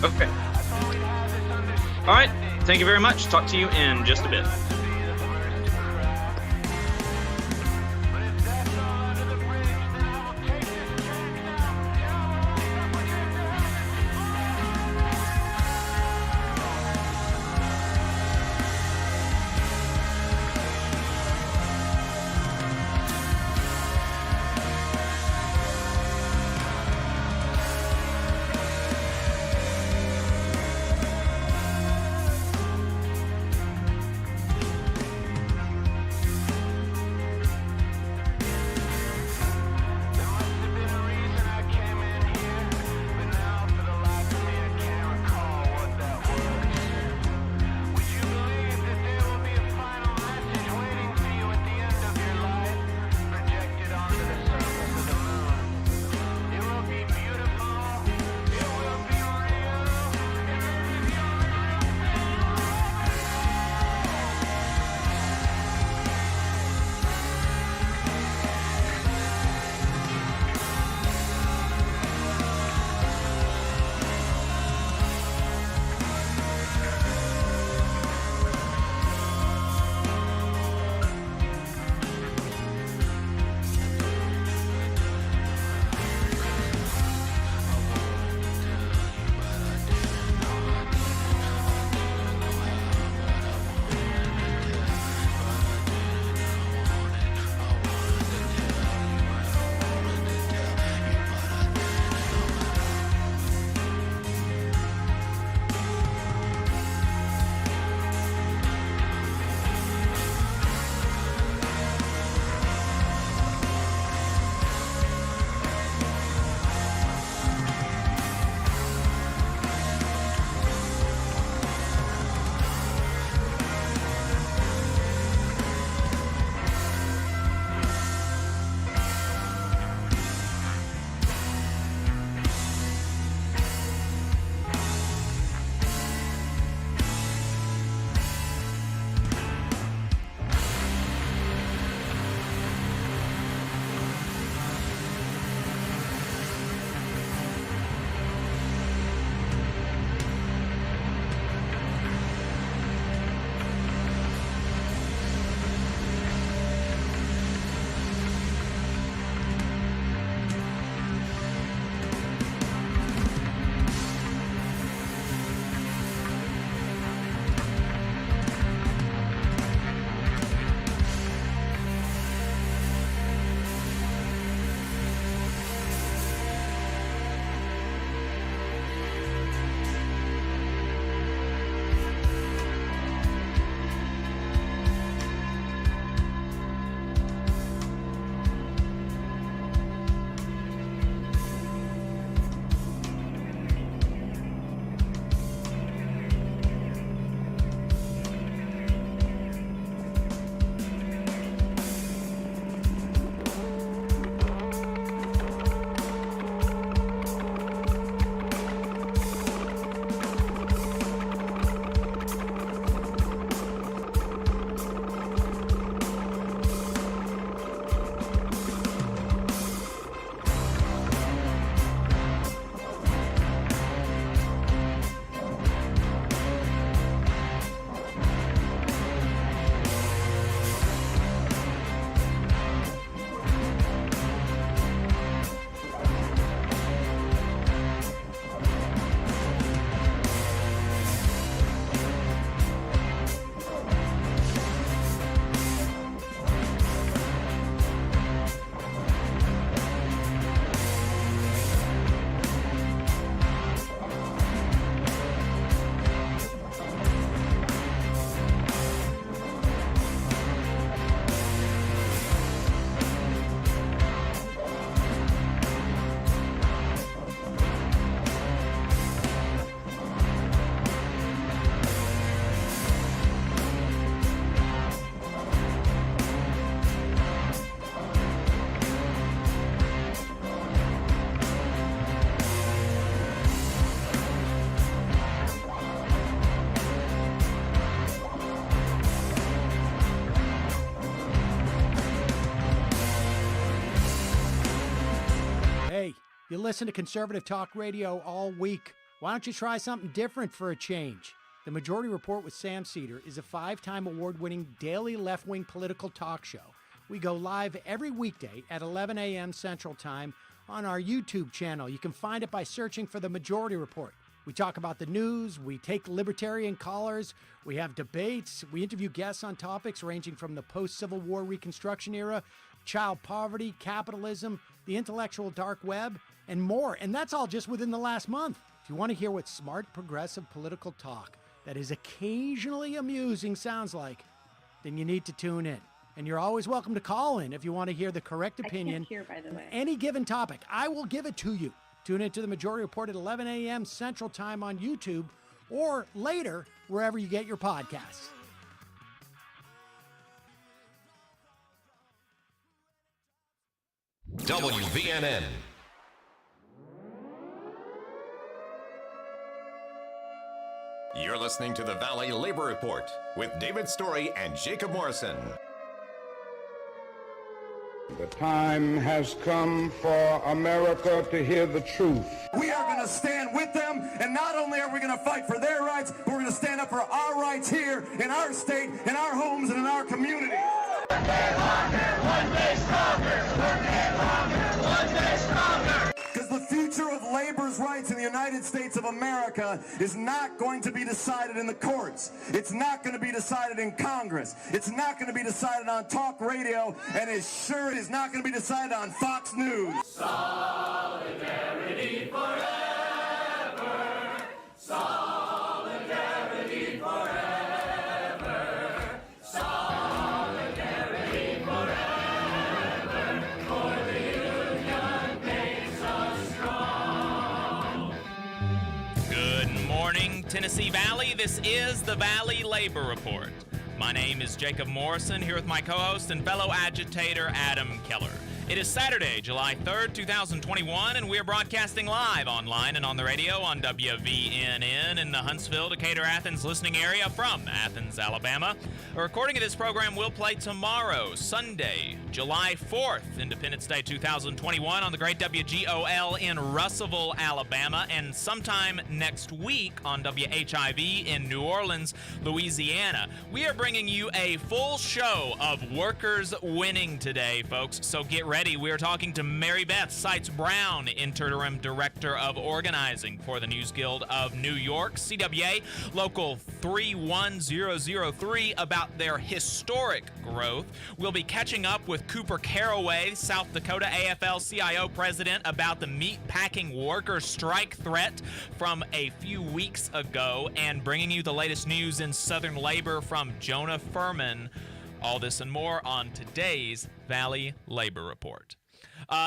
Okay. All right. Thank you very much. Talk to you in just a bit. You listen to conservative talk radio all week. Why don't you try something different for a change? The Majority Report with Sam Cedar is a 5-time award-winning daily left-wing political talk show. We go live every weekday at 11 a.m. Central Time on our YouTube channel. You can find it by searching for The Majority Report. We talk about the news, we take libertarian callers, we have debates, we interview guests on topics ranging from the post-Civil War Reconstruction era, child poverty, capitalism, the intellectual dark web, and more. And that's all just within the last month. If you want to hear what smart, progressive political talk that is occasionally amusing sounds like, then you need to tune in. And you're always welcome to call in if you want to hear the correct opinion. I can't hear, by the way. Any given topic. I will give it to you. Tune into the Majority Report at 11 a.m. Central Time on YouTube or later wherever you get your podcasts. WVNN. You're listening to the Valley Labor Report with David Story and Jacob Morrison. The time has come for America to hear the truth. We are going to stand with them, and not only are we going to fight for their rights, but we're going to stand up for our rights here in our state, in our homes, and in our communities. One day longer, one day stronger. One day longer, one day stronger. Because the future of labor's rights in the United States of America is not going to be decided in the courts. It's not going to be decided in Congress. It's not going to be decided on talk radio, and it sure is not going to be decided on Fox News. Solidarity forever. Solidarity forever. Solidarity forever. For the union makes us strong. Good morning, Tennessee Valley. This is the Valley Labor Report. My name is Jacob Morrison, here with my co-host and fellow agitator, Adam Keller. It is Saturday, July 3rd, 2021, and we are broadcasting live online and on the radio on WVNN in the Huntsville, Decatur, Athens listening area from Athens, Alabama. A recording of this program will play tomorrow, Sunday, July 4th, Independence Day 2021, on the great WGOL in Russelville, Alabama, and sometime next week on WHIV in New Orleans, Louisiana. We are bringing you a full show of workers winning today, folks, so get ready. We are talking to Mary Beth Seitz-Brown, Interim Director of Organizing for the NewsGuild of New York, CWA Local 31003, about their historic growth. We'll be catching up with Cooper Caraway, South Dakota AFL-CIO President, about the meatpacking worker strike threat from a few weeks ago, and bringing you the latest news in Southern labor from Jonah Furman. All this and more on today's Valley Labor Report.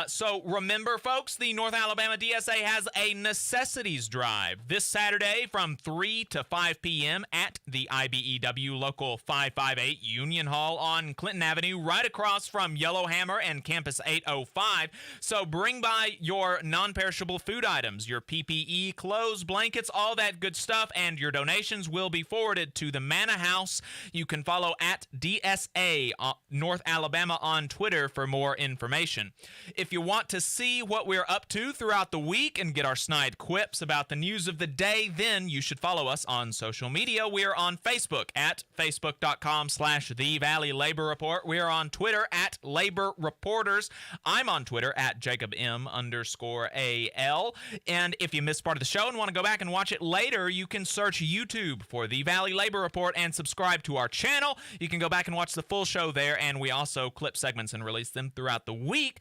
So remember, folks, the North Alabama DSA has a necessities drive this Saturday from 3 to 5 p.m. at the IBEW Local 558 Union Hall on Clinton Avenue, right across from Yellowhammer and Campus 805. So bring by your non-perishable food items, your PPE, clothes, blankets, all that good stuff, and your donations will be forwarded to the Manna House. You can follow at DSA North Alabama on Twitter for more information. If you want to see what we're up to throughout the week and get our snide quips about the news of the day, then you should follow us on social media. We are on Facebook at facebook.com/The Valley Labor Report. We are on Twitter at Labor Reporters. I'm on Twitter at JacobM_AL. And if you missed part of the show and want to go back and watch it later, you can search YouTube for The Valley Labor Report and subscribe to our channel. You can go back and watch the full show there, and we also clip segments and release them throughout the week.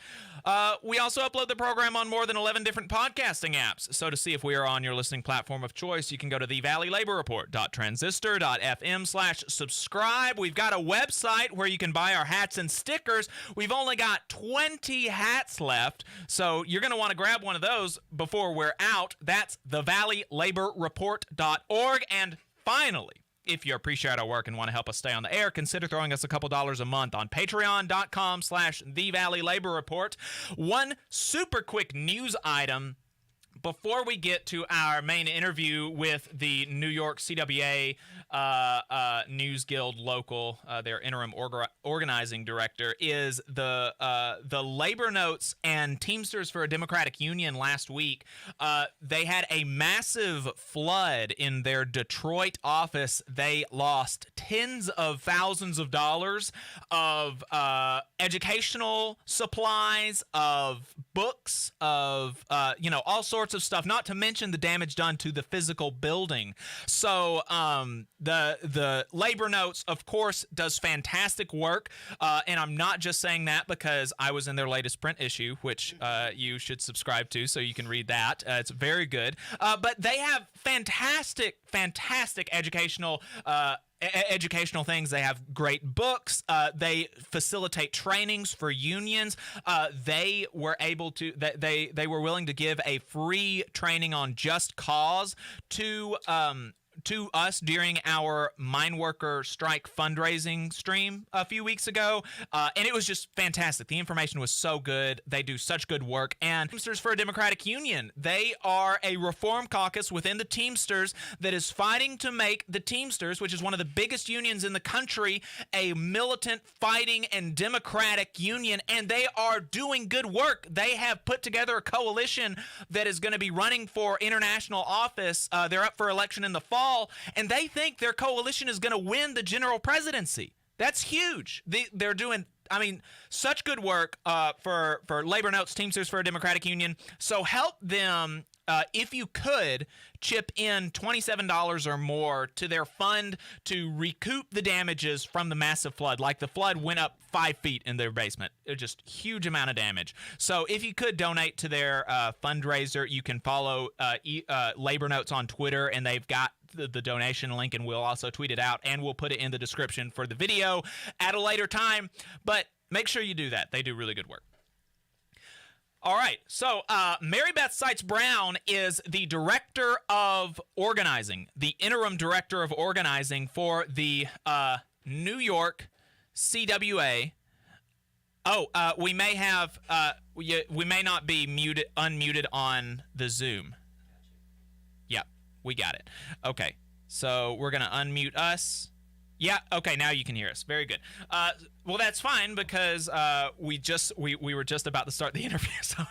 We also upload the program on more than 11 different podcasting apps. So to see if we are on your listening platform of choice, you can go to thevalleylaborreport.transistor.fm/subscribe. We've got a website where you can buy our hats and stickers. We've only got 20 hats left, so you're going to want to grab one of those before we're out. That's thevalleylaborreport.org. And finally, if you appreciate our work and want to help us stay on the air, consider throwing us a couple dollars a month on patreon.com/The Valley Labor Report. One super quick news item before we get to our main interview with the New York CWA NewsGuild local, their interim organizing director, is the labor notes and Teamsters for a Democratic Union last week. They had a massive flood in their Detroit office. They lost tens of thousands of dollars of educational supplies, of books, of all sorts of stuff, not to mention the damage done to the physical building. So the labor notes, of course, does fantastic work, and I'm not just saying that because I was in their latest print issue, which you should subscribe to so you can read that. It's very good, but they have fantastic educational things. They have great books. They facilitate trainings for unions. They were able to. They were willing to give a free training on just cause to us during our mine worker strike fundraising stream a few weeks ago, and it was just fantastic. The information was so good. They do such good work. And Teamsters for a Democratic Union, they are a reform caucus within the Teamsters that is fighting to make the Teamsters, which is one of the biggest unions in the country, a militant, fighting, and democratic union, and they are doing good work. They have put together a coalition that is going to be running for international office. They're up for election in the fall, and they think their coalition is going to win the general presidency. That's huge. They're doing, such good work for Labor Notes, Teamsters for a Democratic Union. So help them, if you could, chip in $27 or more to their fund to recoup the damages from the massive flood. Like, the flood went up 5 feet in their basement. It just huge amount of damage. So if you could donate to their fundraiser, you can follow Labor Notes on Twitter, and they've got the donation link, and we'll also tweet it out, and we'll put it in the description for the video at a later time. But make sure you do that. They do really good work. All right, so Mary Beth Seitz Brown is the director of organizing, the interim director of organizing for the New York CWA. We may have we may not be unmuted on the Zoom. Yep, we got it. Okay, so we're gonna unmute us. Yeah, okay, now you can hear us. Very good. Well, that's fine because we were just about to start the interview. So,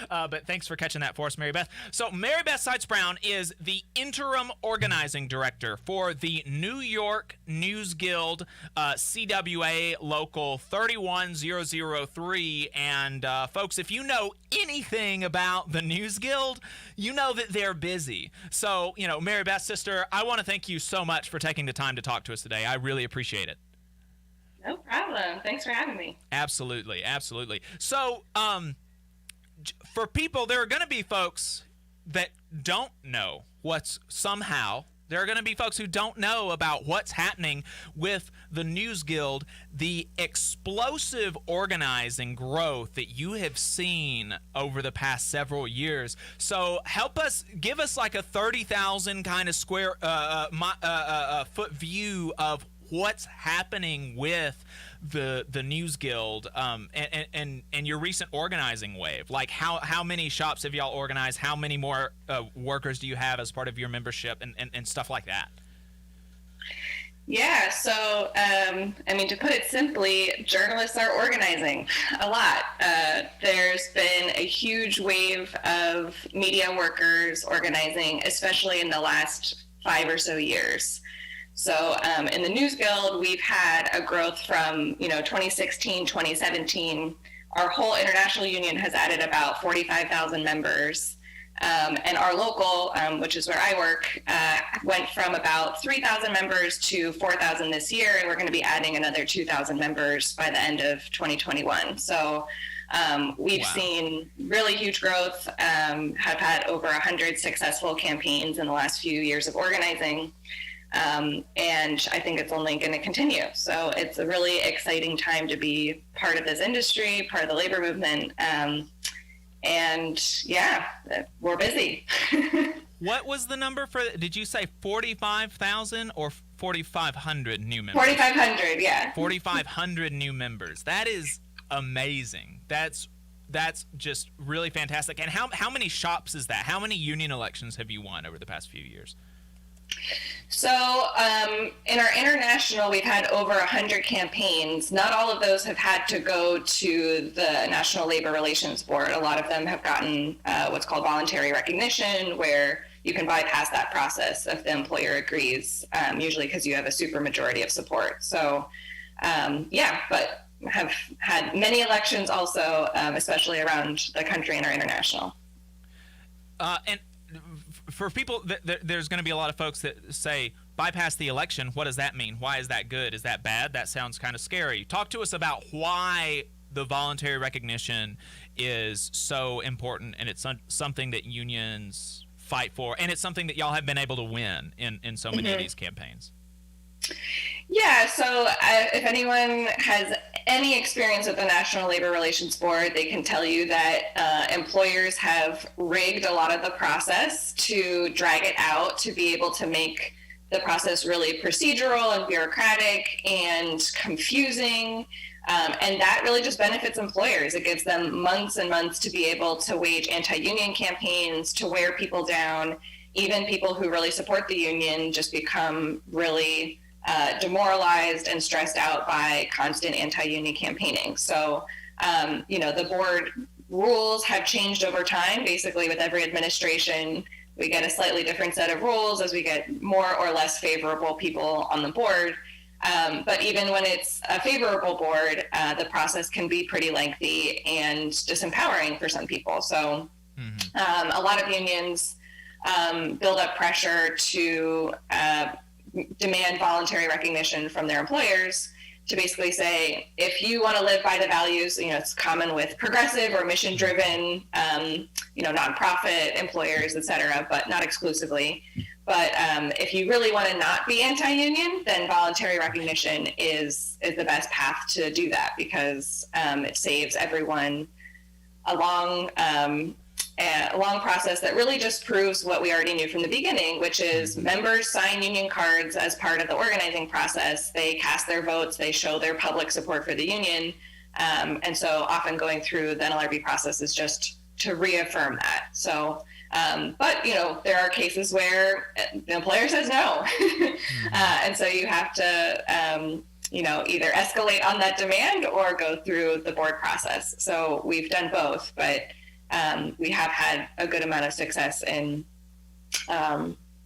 but thanks for catching that for us, Mary Beth. So Mary Beth Seitz Brown is the interim organizing director for the New York NewsGuild CWA Local 31003. And folks, if you know anything about the NewsGuild, you know that they're busy. So, Mary Beth, sister, I want to thank you so much for taking the time to talk to us today. I really appreciate it. No problem. Thanks for having me. Absolutely. So, for people, there are going to be folks that don't know there are going to be folks who don't know about what's happening with the NewsGuild, the explosive organizing growth that you have seen over the past several years. So help us, give us like a 30,000 kind of square foot view of what's happening with the NewsGuild and your recent organizing wave. Like, how many shops have y'all organized? How many more workers do you have as part of your membership and stuff like that? Yeah, so, to put it simply, journalists are organizing a lot. There's been a huge wave of media workers organizing, especially in the last 5 or so years. So in the NewsGuild, we've had a growth from, 2016, 2017. Our whole international union has added about 45,000 members. And our local, which is where I work, went from about 3,000 members to 4,000 this year, and we're going to be adding another 2,000 members by the end of 2021. So we've seen really huge growth, have had over 100 successful campaigns in the last few years of organizing. And I think it's only going to continue. So it's a really exciting time to be part of this industry, part of the labor movement. And yeah, we're busy. What was the number for, did you say 45,000 or 4,500 new members? 4,500, yeah. 4,500 new members. That is amazing. That's That's just really fantastic. And how many shops is that? How many union elections have you won over the past few years? So in our international, we've had over 100 campaigns. Not all of those have had to go to the National Labor Relations Board. A lot of them have gotten what's called voluntary recognition, where you can bypass that process if the employer agrees, usually because you have a supermajority of support. So but have had many elections also, especially around the country and our international. And for people, there's going to be a lot of folks that say, bypass the election. What does that mean? Why is that good? Is that bad? That sounds kind of scary. Talk to us about why the voluntary recognition is so important, and it's something that unions fight for, and it's something that y'all have been able to win in so many of these campaigns. Yeah, so if anyone has any experience with the National Labor Relations Board, they can tell you that employers have rigged a lot of the process to drag it out, to be able to make the process really procedural and bureaucratic and confusing. And that really just benefits employers. It gives them months and months to be able to wage anti-union campaigns, to wear people down. Even people who really support the union just become really demoralized and stressed out by constant anti-union campaigning. So, the board rules have changed over time. Basically, with every administration, we get a slightly different set of rules as we get more or less favorable people on the board. But even when it's a favorable board, the process can be pretty lengthy and disempowering for some people. So a lot of unions build up pressure to demand voluntary recognition from their employers, to basically say, if you want to live by the values, it's common with progressive or mission-driven, nonprofit employers, et cetera, but not exclusively. But if you really want to not be anti-union, then voluntary recognition is the best path to do that, because it saves everyone a long process that really just proves what we already knew from the beginning, which is members sign union cards as part of the organizing process. They cast their votes, they show their public support for the union. And so often going through the NLRB process is just to reaffirm that. So, but there are cases where the employer says no. And so you have to, either escalate on that demand or go through the board process. So we've done both, but we have had a good amount of success in,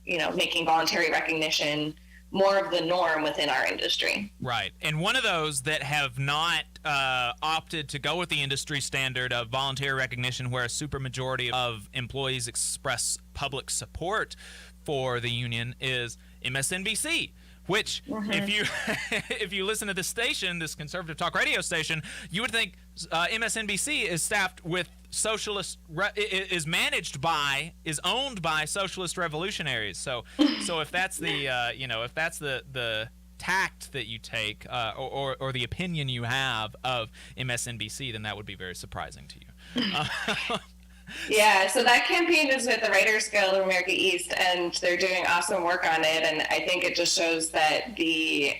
making voluntary recognition more of the norm within our industry. Right. And one of those that have not opted to go with the industry standard of voluntary recognition, where a supermajority of employees express public support for the union, is MSNBC. Which, if you listen to this station, this conservative talk radio station, you would think MSNBC is staffed with socialist, is owned by socialist revolutionaries. So if that's the tact that you take, or the opinion you have of MSNBC, then that would be very surprising to you. Yeah, so that campaign is with the Writers Guild of America East, and they're doing awesome work on it. And I think it just shows that you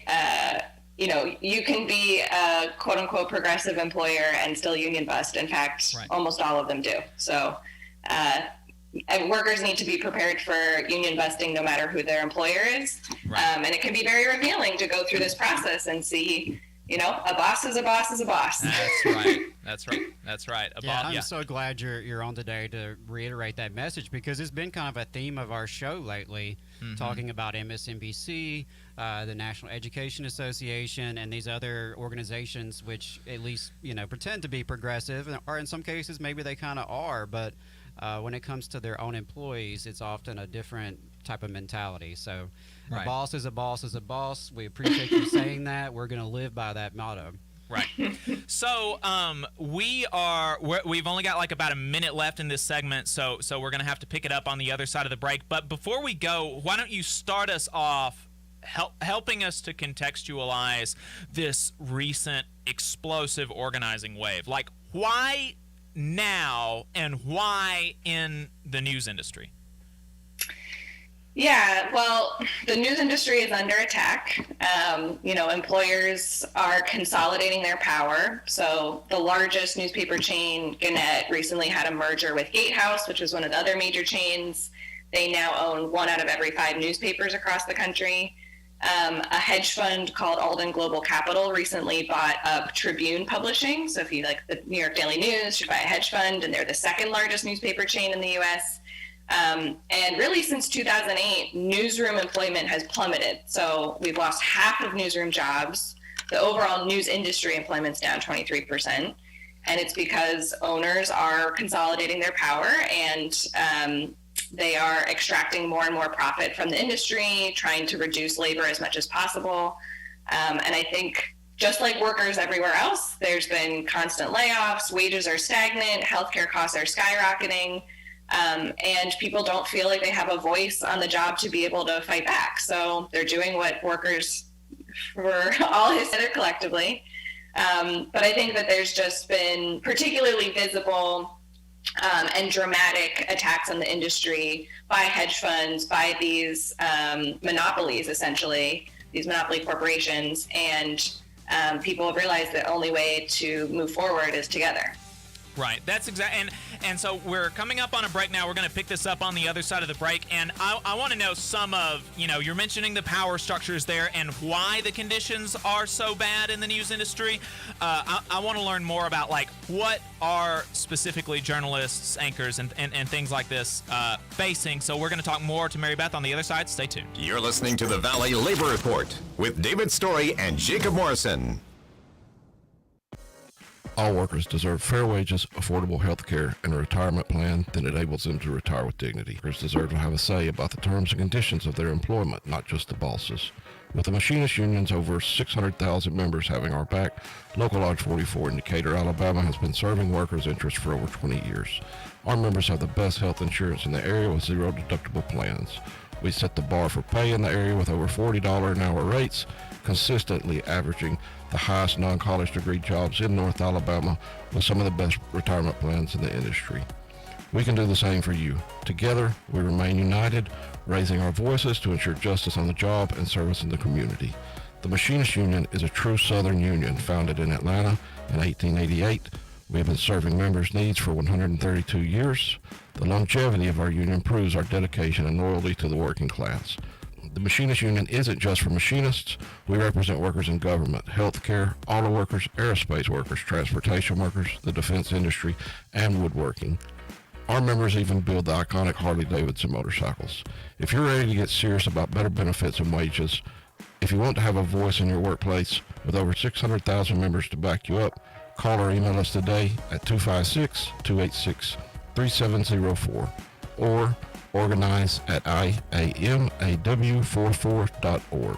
can be a quote unquote progressive employer and still union bust. In fact, almost all of them do. So workers need to be prepared for union busting no matter who their employer is. And it can be very revealing to go through this process and see, a boss is a boss is a boss. That's right. I'm so glad you're on today to reiterate that message, because it's been kind of a theme of our show lately, talking about MSNBC, the National Education Association, and these other organizations which at least, pretend to be progressive, or in some cases maybe they kind of are, but when it comes to their own employees, it's often a different type of mentality. So a boss is a boss is a boss. We appreciate you saying that. We're going to live by that motto. Right. So we've only got like about a minute left in this segment, so we're going to have to pick it up on the other side of the break. But before we go, why don't you start us off helping us to contextualize this recent explosive organizing wave? Like, why now, and why in the news industry? Yeah, well, the news industry is under attack. Employers are consolidating their power. So the largest newspaper chain, Gannett, recently had a merger with Gatehouse, which was one of the other major chains. They now own 1 out of every 5 newspapers across the country. A hedge fund called Alden Global Capital recently bought up Tribune Publishing. So if you like the New York Daily News, you buy a hedge fund, and they're the second largest newspaper chain in the U.S. And really since 2008, newsroom employment has plummeted. So we've lost half of newsroom jobs. The overall news industry employment's down 23%. And it's because owners are consolidating their power, and they are extracting more and more profit from the industry, trying to reduce labor as much as possible. And I think just like workers everywhere else, there's been constant layoffs, wages are stagnant, healthcare costs are skyrocketing, and people don't feel like they have a voice on the job to be able to fight back. So they're doing what workers were all together collectively. But I think that there's just been particularly visible and dramatic attacks on the industry by hedge funds, by these monopolies, essentially, these monopoly corporations. And people have realized the only way to move forward is together. Right. That's exactly. And so we're coming up on a break now. We're going to pick this up on the other side of the break. And I want to know some of, you're mentioning the power structures there and why the conditions are so bad in the news industry. I want to learn more about, what are specifically journalists, anchors, and things like this facing. So we're going to talk more to Mary Beth on the other side. Stay tuned. You're listening to the Valley Labor Report with David Story and Jacob Morrison. All workers deserve fair wages, affordable health care, and a retirement plan that enables them to retire with dignity. Workers deserve to have a say about the terms and conditions of their employment, not just the bosses. With the machinist unions over 600,000 members having our back, Local Lodge 44 in Decatur, Alabama has been serving workers' interests for over 20 years. Our members have the best health insurance in the area with zero deductible plans. We set the bar for pay in the area with over $40 an hour rates, consistently averaging the highest non-college degree jobs in North Alabama with some of the best retirement plans in the industry. We can do the same for you. Together, we remain united, raising our voices to ensure justice on the job and service in the community. The Machinist Union is a true Southern union founded in Atlanta in 1888. We have been serving members' needs for 132 years. The longevity of our union proves our dedication and loyalty to the working class. The Machinist Union isn't just for machinists. We represent workers in government, healthcare, auto workers, aerospace workers, transportation workers, the defense industry, and woodworking. Our members even build the iconic Harley-Davidson motorcycles. If you're ready to get serious about better benefits and wages, if you want to have a voice in your workplace with over 600,000 members to back you up, call or email us today at 256-286-3704 or organize at iamaw44.org.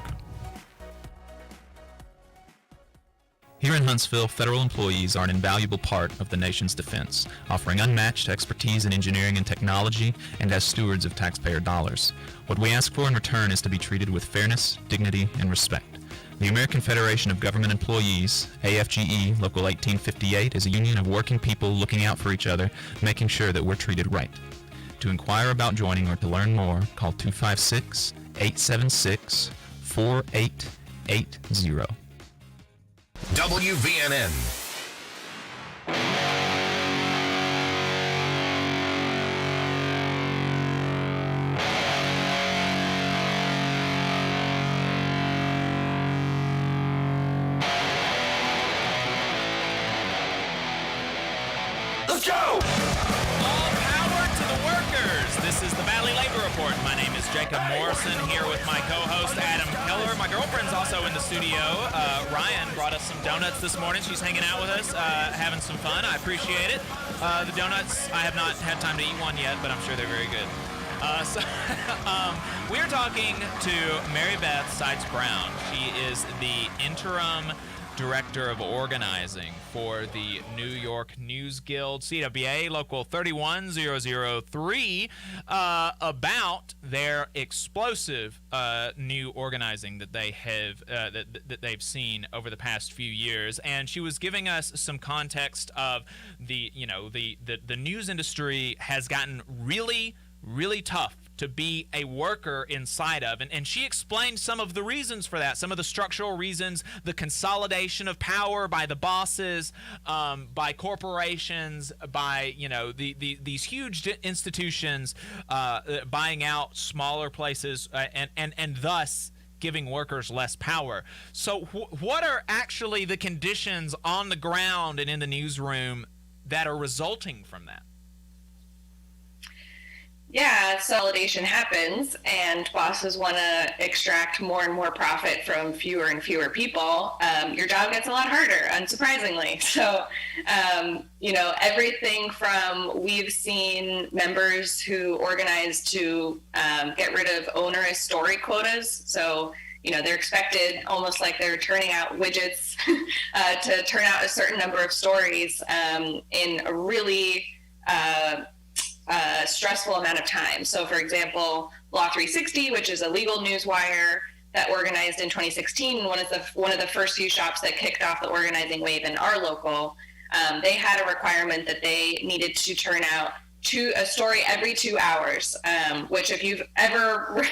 Here in Huntsville, federal employees are an invaluable part of the nation's defense, offering unmatched expertise in engineering and technology and as stewards of taxpayer dollars. What we ask for in return is to be treated with fairness, dignity, and respect. The American Federation of Government Employees, AFGE Local 1858, is a union of working people looking out for each other, making sure that we're treated right. To inquire about joining or to learn more, call 256-876-4880. WVNN. Let's go! This is the Valley Labor Report. My name is Jacob Morrison here with my co-host Adam Keller. My girlfriend's also in the studio. Ryan brought us some donuts this morning. She's hanging out with us, having some fun. I appreciate it. The donuts, I have not had time to eat one yet, but I'm sure they're very good. We're talking to Mary Beth Seitz Brown. She is the interim Director of Organizing for the New York NewsGuild, CWA, Local 31003, about their explosive new organizing that they have that they've seen over the past few years. And she was giving us some context of the news industry has gotten really tough to be a worker inside of. And she explained some of the reasons for that, some of the structural reasons, the consolidation of power by the bosses, by corporations, by, you know, these huge institutions buying out smaller places, and thus giving workers less power. So what are actually the conditions on the ground and in the newsroom that are resulting from that? Yeah, consolidation happens and bosses want to extract more and more profit from fewer and fewer people. Your job gets a lot harder, unsurprisingly. So, you know, everything from, we've seen members who organize to get rid of onerous story quotas. So, you know, they're expected, almost like they're turning out widgets, to turn out a certain number of stories in a really stressful amount of time. So, for example, Law 360, which is a legal news wire that organized in 2016, one of the first few shops that kicked off the organizing wave in our local, they had a requirement that they needed to turn out a story every 2 hours, which, if you've ever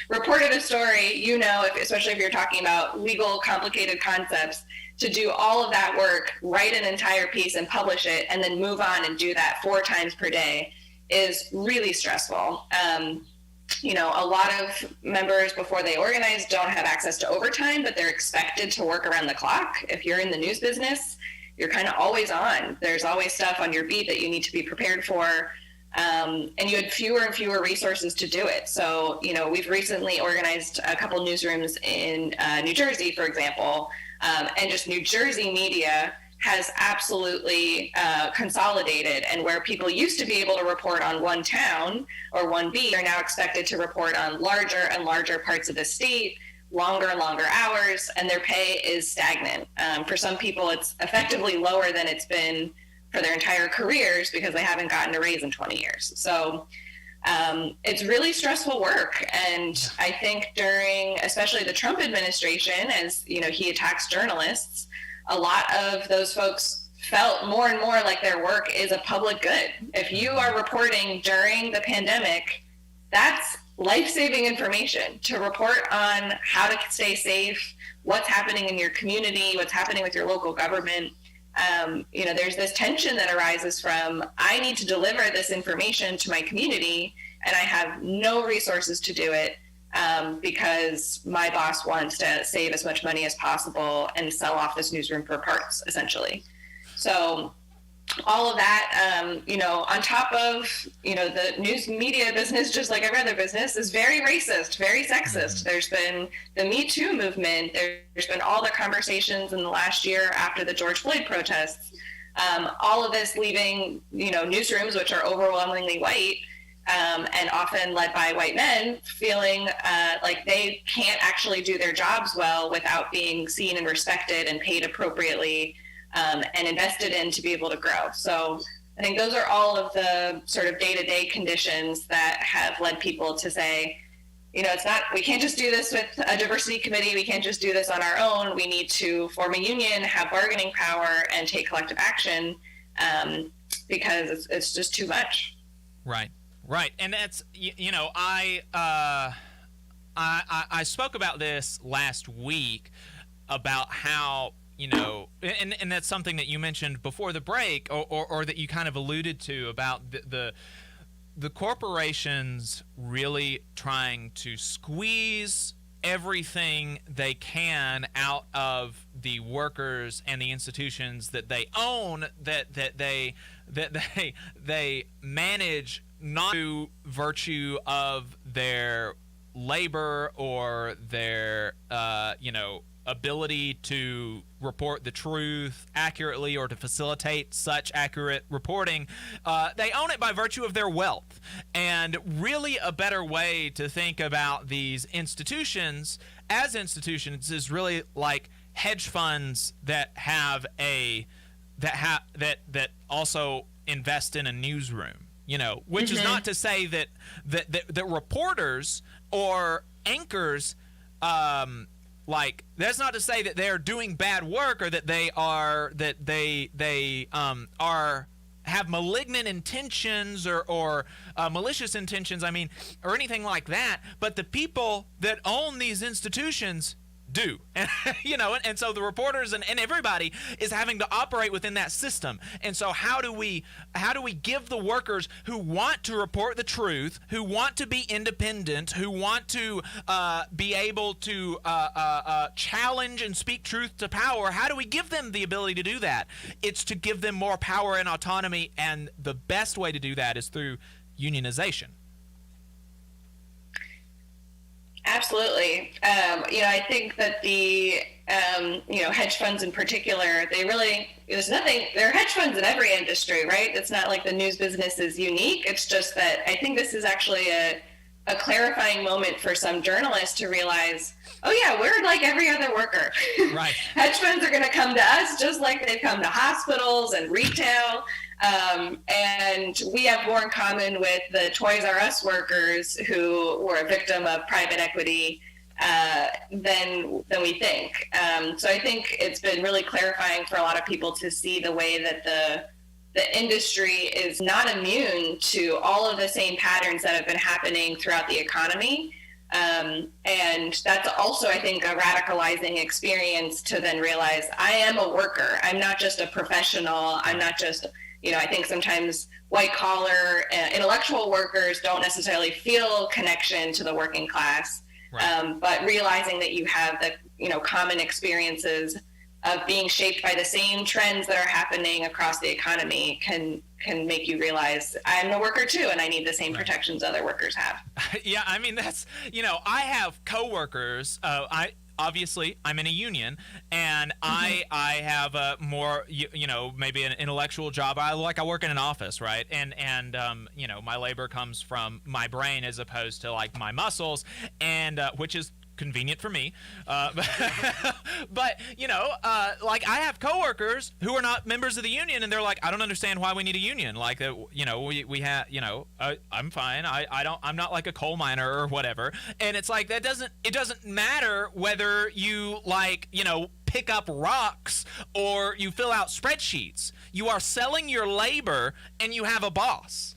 reported a story, you know, especially if you're talking about legal, complicated concepts, to do all of that work, write an entire piece and publish it, and then move on and do that 4 times per day is really stressful. You know, a lot of members, before they organize, don't have access to overtime, but they're expected to work around the clock. If you're in the news business, you're kind of always on. There's always stuff on your beat that you need to be prepared for. And you had fewer and fewer resources to do it. So, you know, we've recently organized a couple newsrooms in New Jersey, for example, and just New Jersey media has absolutely consolidated, and where people used to be able to report on one town or one beat are now expected to report on larger and larger parts of the state, longer and longer hours, and their pay is stagnant. For some people, it's effectively lower than it's been for their entire careers because they haven't gotten a raise in 20 years. So it's really stressful work. And I think during, especially the Trump administration, as you know, he attacks journalists, a lot of those folks felt more and more like their work is a public good. If you are reporting during the pandemic, that's life-saving information to report on how to stay safe, what's happening in your community, what's happening with your local government. You know, there's this tension that arises from, I need to deliver this information to my community and I have no resources to do it. Because my boss wants to save as much money as possible and sell off this newsroom for parts, essentially. So all of that, you know, on top of, you know, the news media business, just like every other business, is very racist, very sexist. There's been the Me Too movement. There's been all the conversations in the last year after the George Floyd protests. All of this leaving, you know, newsrooms, which are overwhelmingly white, and often led by white men, feeling like they can't actually do their jobs well without being seen and respected and paid appropriately and invested in to be able to grow. So I think those are all of the sort of day-to-day conditions that have led people to say, you know, it's not, we can't just do this with a diversity committee. We can't just do this on our own. We need to form a union, have bargaining power, and take collective action because it's just too much. Right. Right, and that's, you know, I spoke about this last week about how, you know, and that's something that you mentioned before the break, or that you kind of alluded to about the corporations really trying to squeeze everything they can out of the workers and the institutions that they own, that they manage, not through virtue of their labor or their, you know, ability to report the truth accurately or to facilitate such accurate reporting. They own it by virtue of their wealth. And really a better way to think about these institutions as institutions is really like hedge funds that have that also invest in a newsroom. You know, which is not to say that reporters or anchors, like, that's not to say that they're doing bad work or that they are have malignant intentions or malicious intentions, or anything like that, but the people that own these institutions do. And and so the reporters and everybody is having to operate within that system. And so how do we give the workers who want to report the truth, who want to be independent, who want to be able to challenge and speak truth to power, how do we give them the ability to do that? It's to give them more power and autonomy, and the best way to do that is through unionization. Absolutely. I think that the, hedge funds in particular, there are hedge funds in every industry, right? It's not like the news business is unique. It's just that I think this is actually a clarifying moment for some journalists to realize, oh yeah, we're like every other worker. Right. Hedge funds are going to come to us just like they've come to hospitals and retail. And we have more in common with the Toys R Us workers who were a victim of private equity than we think. So I think it's been really clarifying for a lot of people to see the way that the industry is not immune to all of the same patterns that have been happening throughout the economy. And that's also, I think, a radicalizing experience to then realize I am a worker. I'm not just a professional. I'm not just, I think sometimes white collar intellectual workers don't necessarily feel connection to the working class. Right. But realizing that you have the, common experiences of being shaped by the same trends that are happening across the economy can make you realize I'm a worker too, and I need the same protections other workers have. Yeah, that's, I have coworkers. Obviously, I'm in a union, and I have a more, maybe an intellectual job. I work in an office, right? And my labor comes from my brain as opposed to like my muscles, and which is convenient for me, but I have coworkers who are not members of the union, and they're like, I don't understand why we need a union. Like we have, I'm fine. I'm not like a coal miner or whatever. And it's like it doesn't matter whether you pick up rocks or you fill out spreadsheets. You are selling your labor, and you have a boss.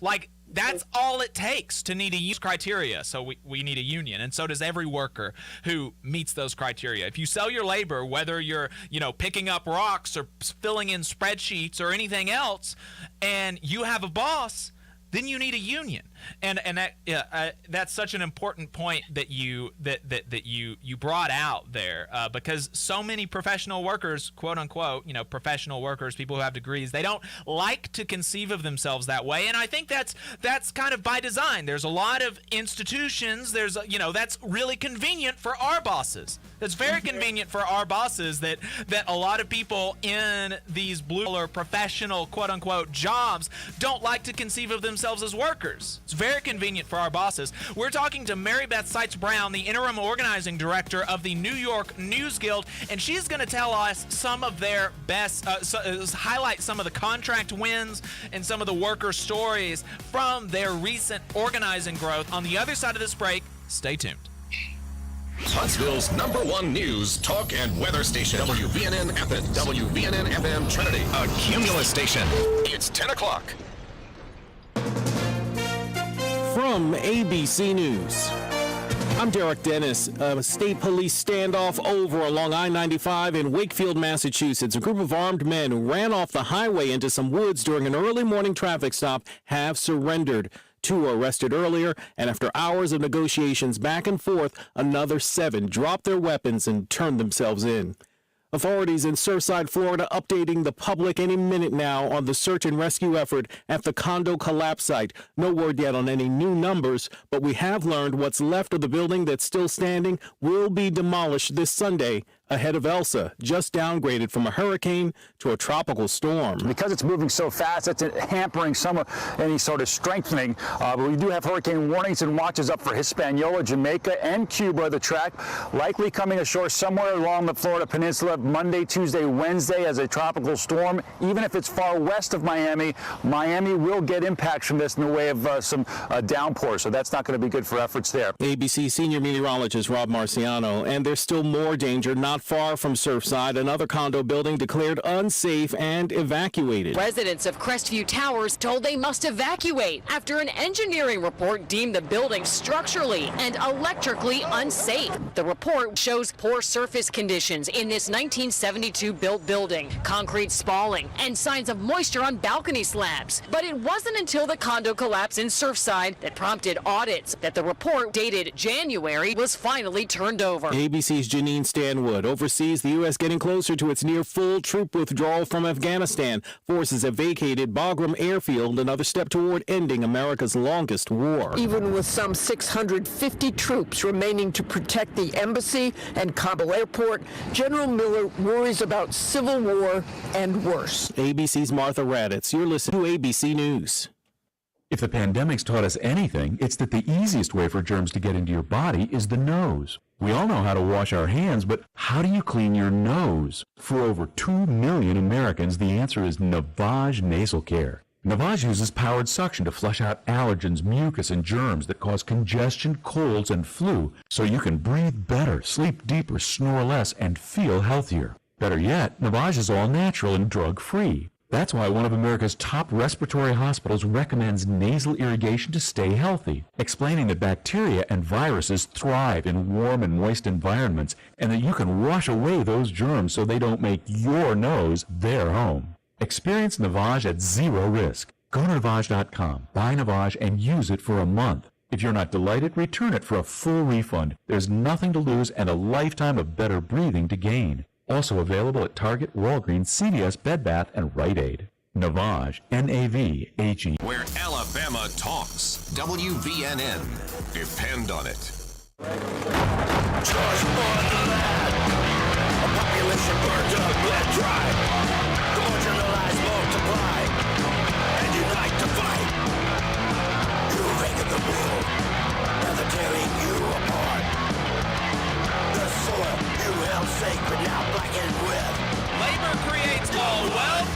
That's all it takes to need a use criteria. So we need a union, and so does every worker who meets those criteria. If you sell your labor, whether you're picking up rocks or filling in spreadsheets or anything else, and you have a boss, then you need a union. And that's such an important point that you brought out there, because so many professional workers, quote unquote, professional workers, people who have degrees, they don't like to conceive of themselves that way. And I think that's kind of by design. There's a lot of institutions. There's that's really convenient for our bosses. That's very convenient for our bosses that a lot of people in these blue-collar professional, quote unquote, jobs don't like to conceive of themselves as workers. It's very convenient for our bosses. We're talking to Mary Beth Seitz Brown, the interim organizing director of the New York NewsGuild, and she's going to tell us some of their best, highlight some of the contract wins and some of the worker stories from their recent organizing growth. On the other side of this break, stay tuned. Huntsville's #1 news, talk, and weather station. WVNN Athens. WVNN FM Trinity. A Cumulus station. It's 10 o'clock. From ABC News, I'm Derek Dennis. A state police standoff over along I-95 in Wakefield, Massachusetts. A group of armed men ran off the highway into some woods during an early morning traffic stop, have surrendered. 2 were arrested earlier, and after hours of negotiations back and forth, another 7 dropped their weapons and turned themselves in. Authorities in Surfside, Florida, updating the public any minute now on the search and rescue effort at the condo collapse site. No word yet on any new numbers, but we have learned what's left of the building that's still standing will be demolished this Sunday ahead of Elsa, just downgraded from a hurricane to a tropical storm. Because it's moving so fast, it's hampering some of any sort of strengthening. But we do have hurricane warnings and watches up for Hispaniola, Jamaica, and Cuba. The track likely coming ashore somewhere along the Florida Peninsula Monday, Tuesday, Wednesday as a tropical storm. Even if it's far west of Miami, Miami will get impacts from this in the way of some downpours. So that's not going to be good for efforts there. ABC senior meteorologist Rob Marciano, and there's still more danger not not far from Surfside, another condo building declared unsafe and evacuated. Residents of Crestview Towers told they must evacuate after an engineering report deemed the building structurally and electrically unsafe. The report shows poor surface conditions in this 1972 built building, concrete spalling, and signs of moisture on balcony slabs. But it wasn't until the condo collapse in Surfside that prompted audits that the report, dated January, was finally turned over. ABC's Janine Stanwood oversees the U.S. getting closer to its near full troop withdrawal from Afghanistan. Forces have vacated Bagram Airfield, another step toward ending America's longest war. Even with some 650 troops remaining to protect the embassy and Kabul airport, General Miller worries about civil war and worse. ABC's Martha Raddatz. You're listening to ABC News. If the pandemic's taught us anything, it's that the easiest way for germs to get into your body is the nose. We all know how to wash our hands, but how do you clean your nose? For over 2 million Americans, the answer is Navage Nasal Care. Navage uses powered suction to flush out allergens, mucus, and germs that cause congestion, colds, and flu, so you can breathe better, sleep deeper, snore less, and feel healthier. Better yet, Navage is all natural and drug-free. That's why one of America's top respiratory hospitals recommends nasal irrigation to stay healthy, explaining that bacteria and viruses thrive in warm and moist environments, and that you can wash away those germs so they don't make your nose their home. Experience Navage at zero risk. Go to Navage.com, buy Navage, and use it for a month. If you're not delighted, return it for a full refund. There's nothing to lose and a lifetime of better breathing to gain. Also available at Target, Walgreens, CVS, Bed Bath, and Rite Aid. Navage, N-A-V-H-E. Where Alabama talks. WVNN. Depend on it. Charge for the land. A population burned up, bled dry. The marginalized multiply and unite to fight. You raided the world, now they're tearing you apart. The soil you held sacred, now blackened with. Labor creates all wealth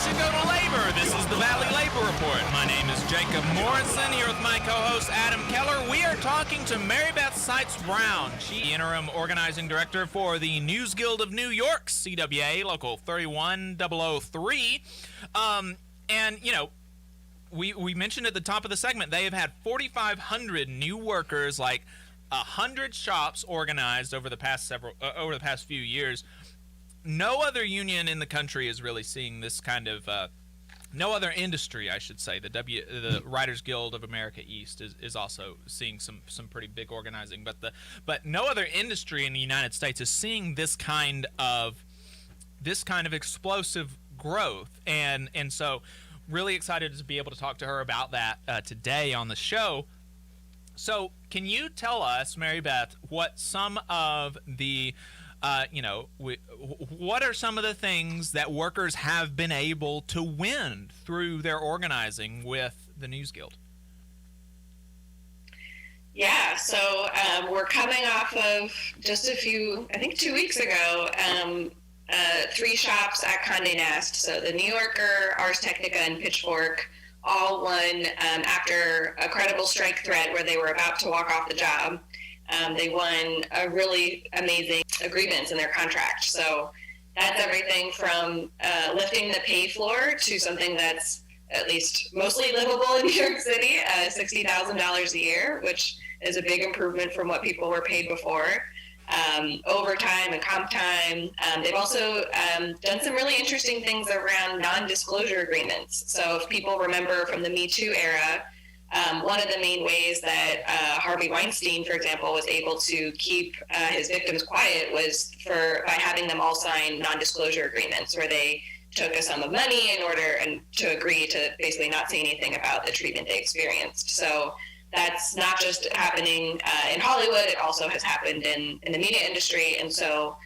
should go to labor. This is the Valley Labor Report. My name is Jacob Morrison, here with my co-host Adam Keller. We are talking to Mary Beth Seitz Brown. She's the interim organizing director for the NewsGuild of New York, CWA, Local 31003. And, you know, we mentioned at the top of the segment, they have had 4,500 new workers, like 100 shops organized over the past few years. No other union in the country is really seeing this kind of no other industry, I should say. The Writers Guild of America East is also seeing some pretty big organizing, but no other industry in the United States is seeing this kind of explosive growth, and so really excited to be able to talk to her about that today on the show. So can you tell us, Mary Beth, what some of the what are some of the things that workers have been able to win through their organizing with the NewsGuild? Yeah, so we're coming off of just I think 2 weeks ago, 3 shops at Condé Nast. So the New Yorker, Ars Technica, and Pitchfork all won after a credible strike threat where they were about to walk off the job. They won a really amazing agreements in their contract. So that's everything from lifting the pay floor to something that's at least mostly livable in New York City, $60,000 a year, which is a big improvement from what people were paid before. Overtime and comp time. They've also done some really interesting things around non-disclosure agreements. So if people remember from the Me Too era, one of the main ways that Harvey Weinstein, for example, was able to keep his victims quiet was by having them all sign non-disclosure agreements where they took a sum of money in order to agree to basically not say anything about the treatment they experienced. So that's not just happening in Hollywood, it also has happened in the media industry. And so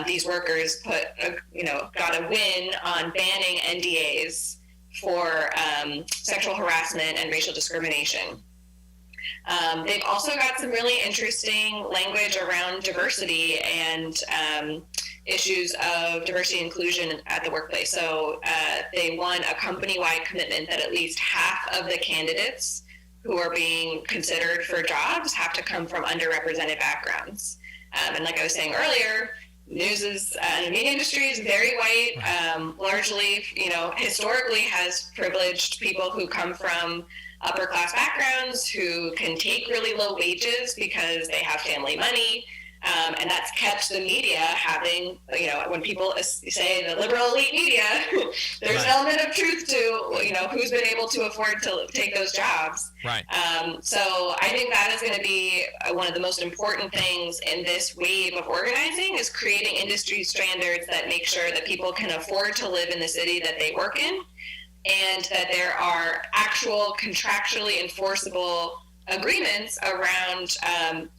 these workers got a win on banning NDAs for sexual harassment and racial discrimination. They've also got some really interesting language around diversity and issues of diversity and inclusion at the workplace. So they won a company-wide commitment that at least half of the candidates who are being considered for jobs have to come from underrepresented backgrounds. And like I was saying earlier, media industry is very white, largely, historically has privileged people who come from upper class backgrounds who can take really low wages because they have family money. And that's kept the media having, when people say the liberal elite media, there's an element of truth to, who's been able to afford to take those jobs. Right. So I think that is going to be one of the most important things in this wave of organizing is creating industry standards that make sure that people can afford to live in the city that they work in, and that there are actual contractually enforceable agreements around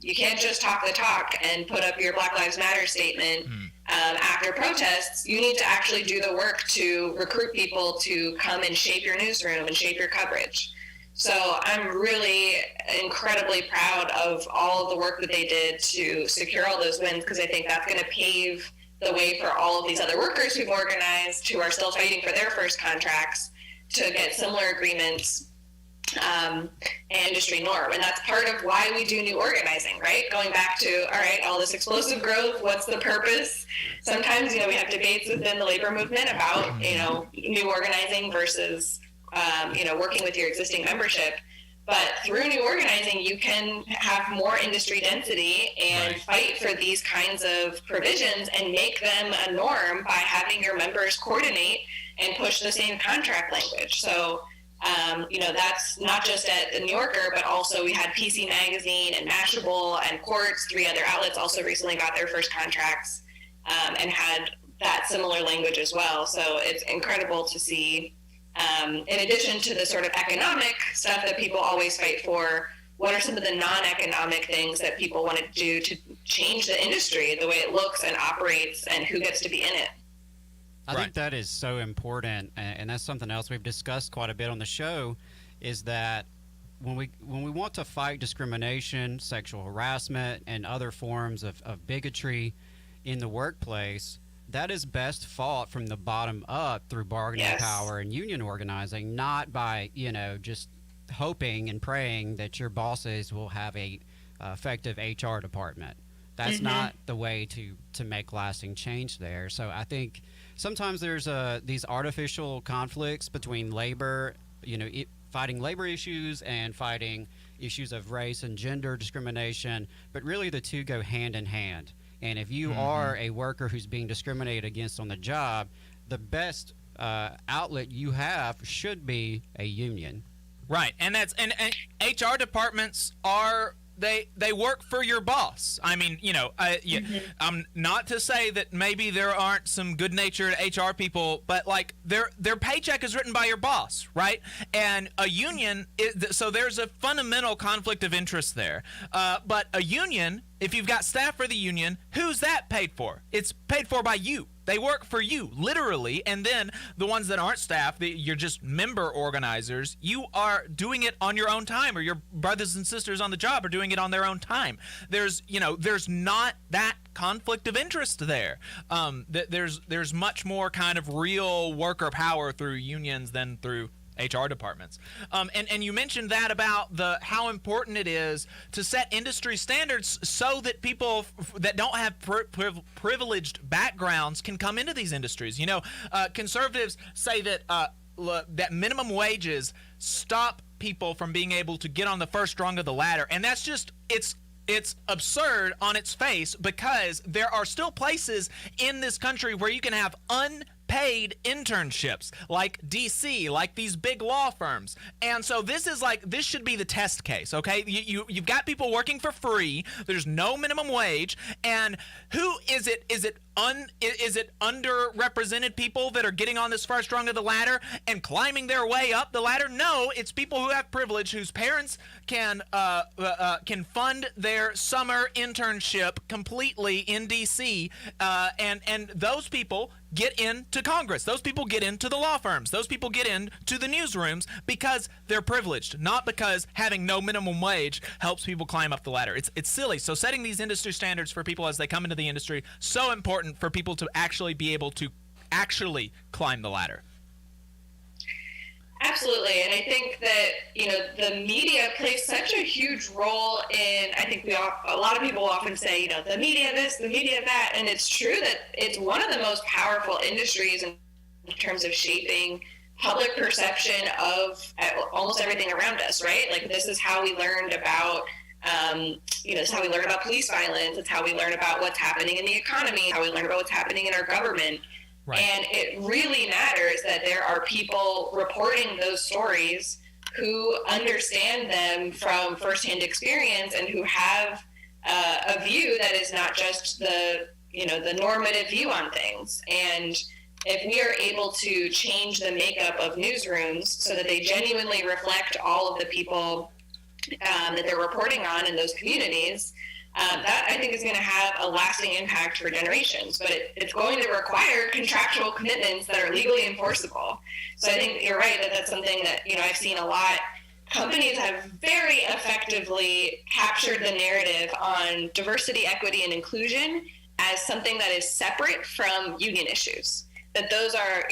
you can't just talk the talk and put up your Black Lives Matter statement after protests. You need to actually do the work to recruit people to come and shape your newsroom and shape your coverage. So I'm really incredibly proud of all of the work that they did to secure all those wins, because I think that's going to pave the way for all of these other workers who've organized, who are still fighting for their first contracts, to get similar agreements and industry norm. And that's part of why we do new organizing, right? Going back to, all right, all this explosive growth, what's the purpose? Sometimes, we have debates within the labor movement about, new organizing versus, working with your existing membership. But through new organizing, you can have more industry density and fight for these kinds of provisions and make them a norm by having your members coordinate and push the same contract language. So, that's not just at the New Yorker, but also we had PC Magazine and Mashable and Quartz, 3 other outlets also recently got their first contracts and had that similar language as well. So it's incredible to see, in addition to the sort of economic stuff that people always fight for, what are some of the non-economic things that people want to do to change the industry, the way it looks and operates, and who gets to be in it? I think that is so important, and that's something else we've discussed quite a bit on the show, is that when we want to fight discrimination, sexual harassment, and other forms of bigotry in the workplace, that is best fought from the bottom up through bargaining power and union organizing, not by, just hoping and praying that your bosses will have a effective HR department. That's not the way to make lasting change there. So I think sometimes there's these artificial conflicts between labor, fighting labor issues and fighting issues of race and gender discrimination, but really the two go hand in hand. And if you are a worker who's being discriminated against on the job, the best outlet you have should be a union. Right, and HR departments are. They work for your boss. I mean, I'm not to say that maybe there aren't some good-natured HR people, but like their paycheck is written by your boss, right? And a union, so there's a fundamental conflict of interest there. But a union, if you've got staff for the union, who's that paid for? It's paid for by you. They work for you, literally, and then the ones that aren't staff, you're just member organizers, you are doing it on your own time, or your brothers and sisters on the job are doing it on their own time. There's not that conflict of interest there. There's much more kind of real worker power through unions than through HR departments. And you mentioned that about how important it is to set industry standards so that people that don't have privileged backgrounds can come into these industries. Conservatives say that minimum wages stop people from being able to get on the first rung of the ladder, and that's just it's absurd on its face, because there are still places in this country where you can have unpaid internships, like DC, like these big law firms. And so this should be the test case, okay? You've got people working for free. There's no minimum wage. And who is it? Is it underrepresented people that are getting on this first rung of the ladder and climbing their way up the ladder? No, it's people who have privilege, whose parents can fund their summer internship completely in DC, and those people get into Congress. Those people get into the law firms. Those people get into the newsrooms because they're privileged, not because having no minimum wage helps people climb up the ladder. It's silly. So setting these industry standards for people as they come into the industry, so important for people to actually be able to actually climb the ladder. Absolutely. And I think that, the media plays such a huge role in, I think a lot of people often say, the media this, the media that. And it's true that it's one of the most powerful industries in terms of shaping public perception of almost everything around us, right? Like, this is how we learned about, this is how we learn about police violence. It's how we learn about what's happening in the economy, how we learn about what's happening in our government. Right. And it really matters that there are people reporting those stories who understand them from firsthand experience and who have a view that is not just the normative view on things. And if we are able to change the makeup of newsrooms so that they genuinely reflect all of the people that they're reporting on in those communities, that I think is going to have a lasting impact for generations, but it's going to require contractual commitments that are legally enforceable. So I think you're right that that's something that, I've seen a lot. Companies have very effectively captured the narrative on diversity, equity, and inclusion as something that is separate from union issues. That those are,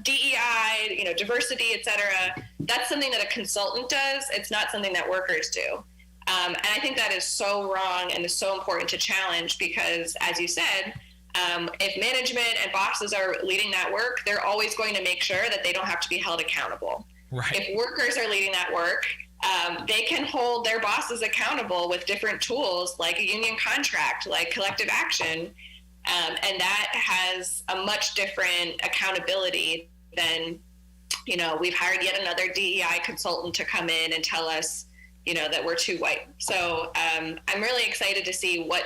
DEI, diversity, et cetera. That's something that a consultant does. It's not something that workers do. And I think that is so wrong and is so important to challenge because, as you said, if management and bosses are leading that work, they're always going to make sure that they don't have to be held accountable. Right. If workers are leading that work, they can hold their bosses accountable with different tools like a union contract, like collective action. And that has a much different accountability than, we've hired yet another DEI consultant to come in and tell us, that we're too white. So I'm really excited to see what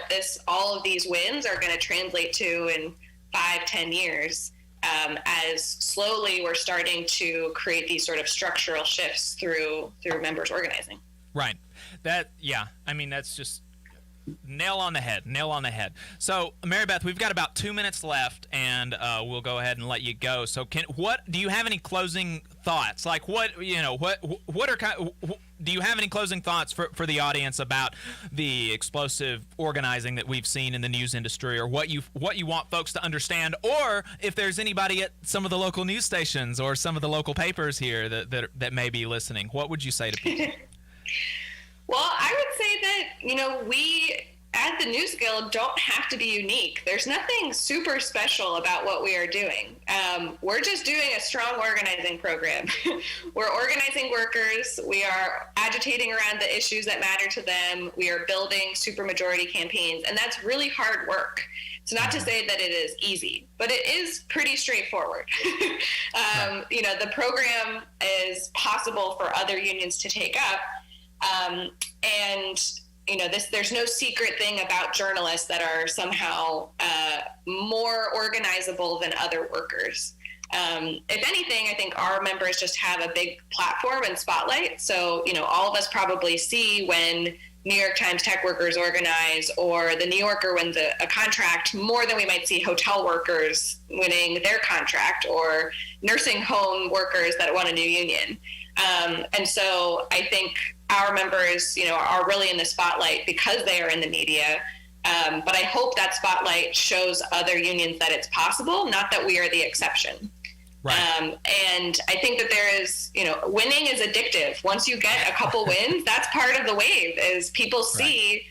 all of these wins are going to translate to in 5-10 years as slowly we're starting to create these sort of structural shifts through members organizing. Right. That's just nail on the head. So, Mary Beth, we've got about 2 minutes left, and we'll go ahead and let you go. So, do you have any closing thoughts? Like, do you have any closing thoughts for the audience about the explosive organizing that we've seen in the news industry, or what you want folks to understand, or if there's anybody at some of the local news stations or some of the local papers here that may be listening, what would you say to people? Well, I would say that, we at the NewsGuild don't have to be unique. There's nothing super special about what we are doing. We're just doing a strong organizing program. We're organizing workers. We are agitating around the issues that matter to them. We are building supermajority campaigns, and that's really hard work. It's not to say that it is easy, but it is pretty straightforward. The program is possible for other unions to take up. There's no secret thing about journalists that are somehow more organizable than other workers. If anything, I think our members just have a big platform and spotlight. So, all of us probably see when New York Times tech workers organize, or the New Yorker wins a contract, more than we might see hotel workers winning their contract, or nursing home workers that want a new union. And so I think our members, are really in the spotlight because they are in the media. But I hope that spotlight shows other unions that it's possible, not that we are the exception. Right. And I think that there is, winning is addictive. Once you get a couple wins, that's part of the wave, is people see,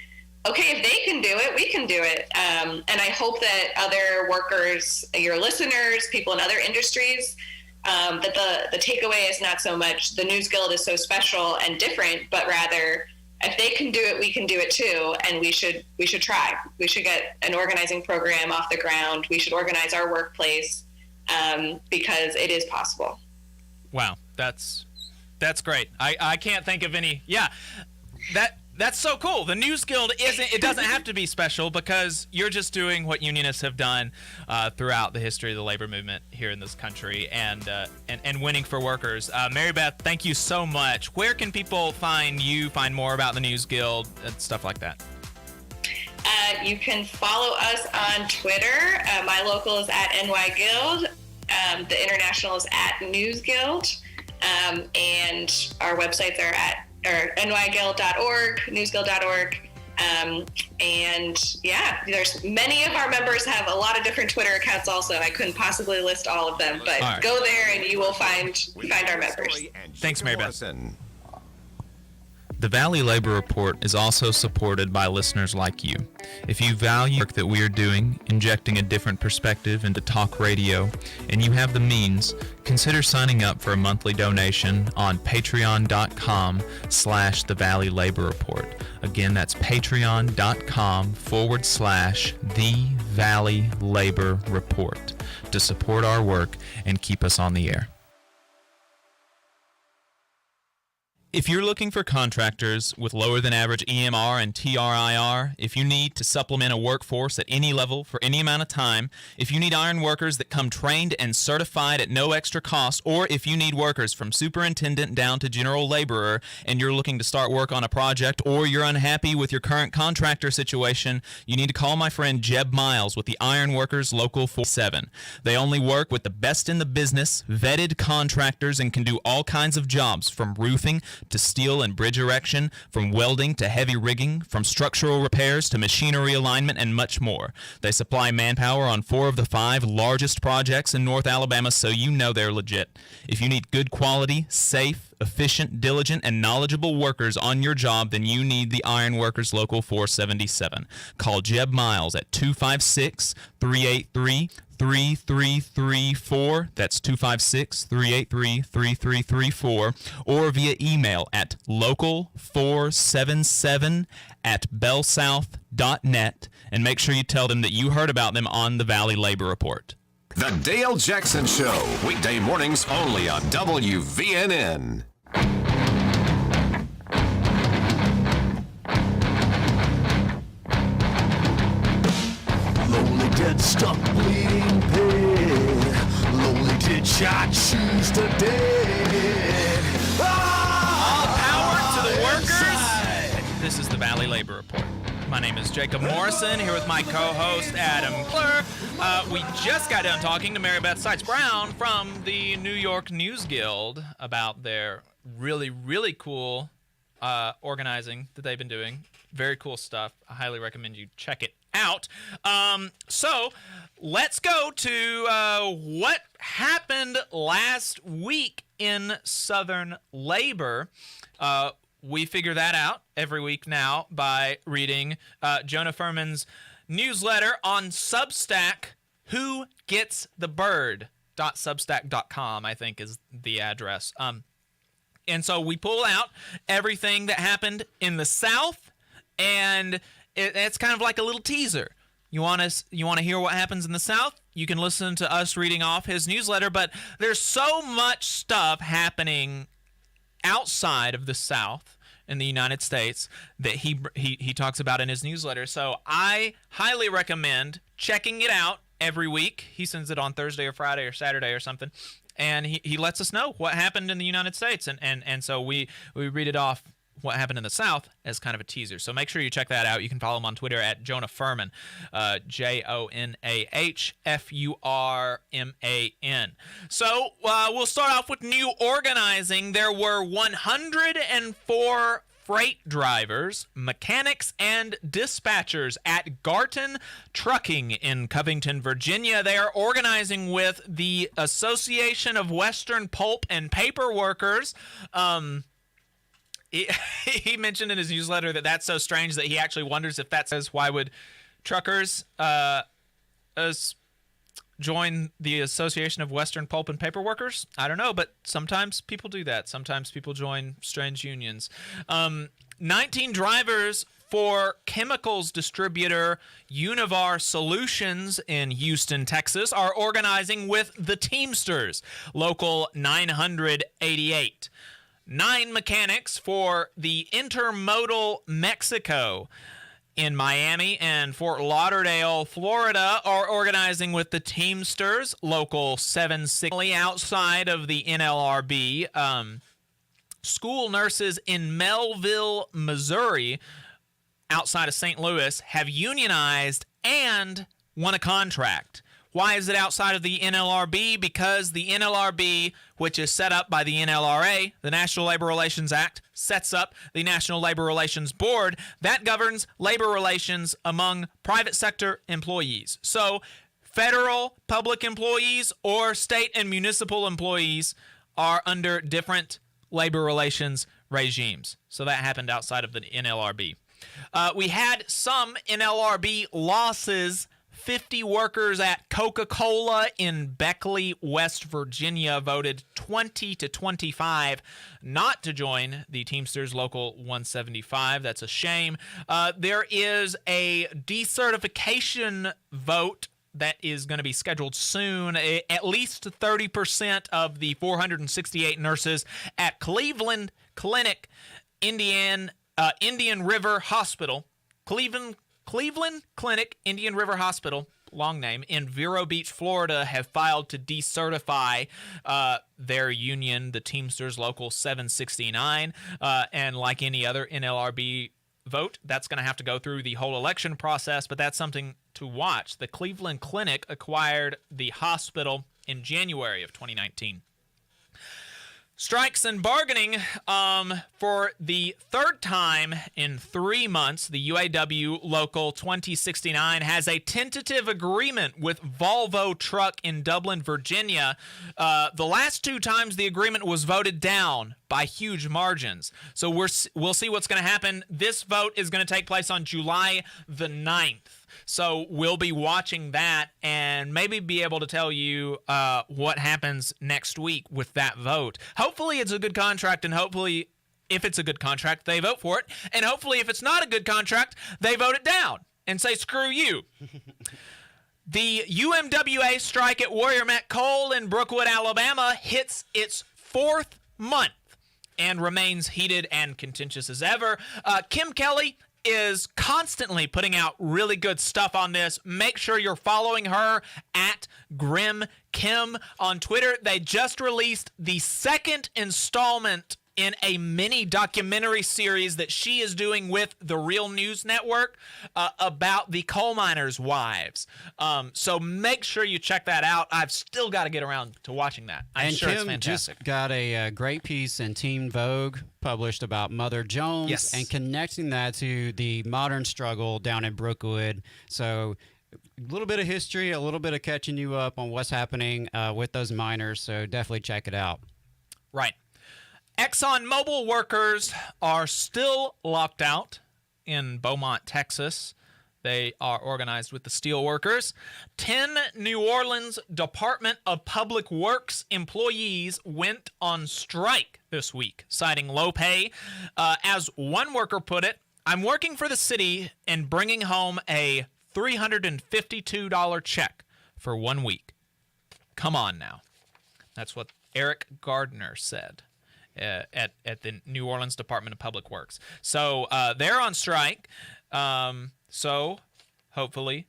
okay, if they can do it, we can do it. And I hope that other workers, your listeners, people in other industries, that the takeaway is not so much the NewsGuild is so special and different, but rather, if they can do it, we can do it too, and we should try. We should get an organizing program off the ground. We should organize our workplace because it is possible. Wow, that's great. I can't think of any. Yeah, that's so cool. The NewsGuild doesn't have to be special, because you're just doing what unionists have done throughout the history of the labor movement here in this country, and winning for workers. Mary Beth, thank you so much. Where can people find more about the NewsGuild and stuff like that? You can follow us on Twitter. My local is at NYGuild. The international is at NewsGuild. And our websites are at NYGuild.org, newsguild.org. And yeah, there's many of our members have a lot of different Twitter accounts also. I couldn't possibly list all of them, but right. Go there and you will find our members. Thanks, Mary Beth. The Valley Labor Report is also supported by listeners like you. If you value the work that we are doing, injecting a different perspective into talk radio, and you have the means, consider signing up for a monthly donation on patreon.com/The Valley Labor Report. Again, that's patreon.com/The Valley Labor Report to support our work and keep us on the air. If you're looking for contractors with lower than average EMR and TRIR, if you need to supplement a workforce at any level for any amount of time, if you need iron workers that come trained and certified at no extra cost, or if you need workers from superintendent down to general laborer and you're looking to start work on a project, or you're unhappy with your current contractor situation, you need to call my friend Jeb Miles with the Iron Workers Local 47. They only work with the best in the business, vetted contractors, and can do all kinds of jobs from roofing to steel and bridge erection, from welding to heavy rigging, from structural repairs to machinery alignment, and much more. They supply manpower on 4 of the 5 largest projects in North Alabama, so you know they're legit. If you need good quality, safe, efficient, diligent, and knowledgeable workers on your job, then you need the Iron Workers Local 477. Call Jeb Miles at 256-383-3334. That's 256-383-3334, or via email at local477@bellsouth.net, and make sure you tell them that you heard about them on the Valley Labor Report. The Dale Jackson Show, weekday mornings only on WVNN. Lonely dead, stuck, bleeding pig. Lonely did shot, choose to dead. All power to the workers. This is the Valley Labor Report. My name is Jacob Morrison, here with my co-host Adam Klur. We just got done talking to Mary Beth Seitz-Brown from the New York NewsGuild about their really, really cool organizing that they've been doing. Very cool stuff. I highly recommend you check it out. So let's go to what happened last week in Southern labor. We figure that out every week now by reading Jonah Furman's newsletter on Substack, Who Gets the Bird.substack.com, I think is the address. And so we pull out everything that happened in the South, and it's kind of like a little teaser. You want to hear what happens in the South? You can listen to us reading off his newsletter, but there's so much stuff happening outside of the South in the United States that he talks about in his newsletter. So I highly recommend checking it out every week. He sends it on Thursday or Friday or Saturday or something, and he lets us know what happened in the United States, and so we read it off, what happened in the South, as kind of a teaser. So make sure you check that out. You can follow him on Twitter at Jonah Furman, JONAHFURMAN. So we'll start off with new organizing. There were 104 freight drivers, mechanics, and dispatchers at Garton Trucking in Covington, Virginia. They are organizing with the Association of Western Pulp and Paper Workers. He mentioned in his newsletter that that's so strange that he actually wonders if that says, why would truckers join the Association of Western Pulp and Paper Workers? I don't know, but sometimes people do that. Sometimes people join strange unions. 19 drivers for chemicals distributor Univar Solutions in Houston, Texas, are organizing with the Teamsters, Local 988. 9 mechanics for the Intermodal Mexico in Miami and Fort Lauderdale, Florida, are organizing with the Teamsters, Local 760, outside of the NLRB. School nurses in Melville, Missouri, outside of St. Louis, have unionized and won a contract. Why is it outside of the NLRB? Because the NLRB, which is set up by the NLRA, the National Labor Relations Act, sets up the National Labor Relations Board that governs labor relations among private sector employees. So federal public employees or state and municipal employees are under different labor relations regimes. So that happened outside of the NLRB. We had some NLRB losses. 50 workers at Coca-Cola in Beckley, West Virginia voted 20-25 not to join the Teamsters Local 175. That's a shame. There is a decertification vote that is going to be scheduled soon. At least 30% of the 468 nurses at Cleveland Clinic, Indian River Hospital, Cleveland Clinic, Indian River Hospital, long name, in Vero Beach, Florida, have filed to decertify their union, the Teamsters Local 769. And like any other NLRB vote, that's going to have to go through the whole election process, but that's something to watch. The Cleveland Clinic acquired the hospital in January of 2019. Strikes and bargaining for the third time in 3 months. The UAW Local 2069 has a tentative agreement with Volvo Truck in Dublin, Virginia. The last 2 times the agreement was voted down by huge margins. So we'll see what's going to happen. This vote is going to take place on July the 9th. So we'll be watching that and maybe be able to tell you what happens next week with that vote. Hopefully it's a good contract, and hopefully if it's a good contract, they vote for it. And hopefully if it's not a good contract, they vote it down and say, screw you. The UMWA strike at Warrior Met Coal in Brookwood, Alabama hits its 4th month and remains heated and contentious as ever. Kim Kelly is constantly putting out really good stuff on this. Make sure you're following her at Grim Kim on Twitter. They just released the 2nd installment in a mini documentary series that she is doing with the Real News Network about the coal miners' wives. So make sure you check that out. I've still got to get around to watching that. I'm sure it's fantastic. Just got a great piece in Teen Vogue published about Mother Jones and connecting that to the modern struggle down in Brookwood. So a little bit of history, a little bit of catching you up on what's happening with those miners. So definitely check it out. Right. ExxonMobil workers are still locked out in Beaumont, Texas. They are organized with the steel workers. 10 New Orleans Department of Public Works employees went on strike this week, citing low pay. As one worker put it, "I'm working for the city and bringing home a $352 check for 1 week. Come on now." That's what Eric Gardner said. At the New Orleans Department of Public Works. So they're on strike. So hopefully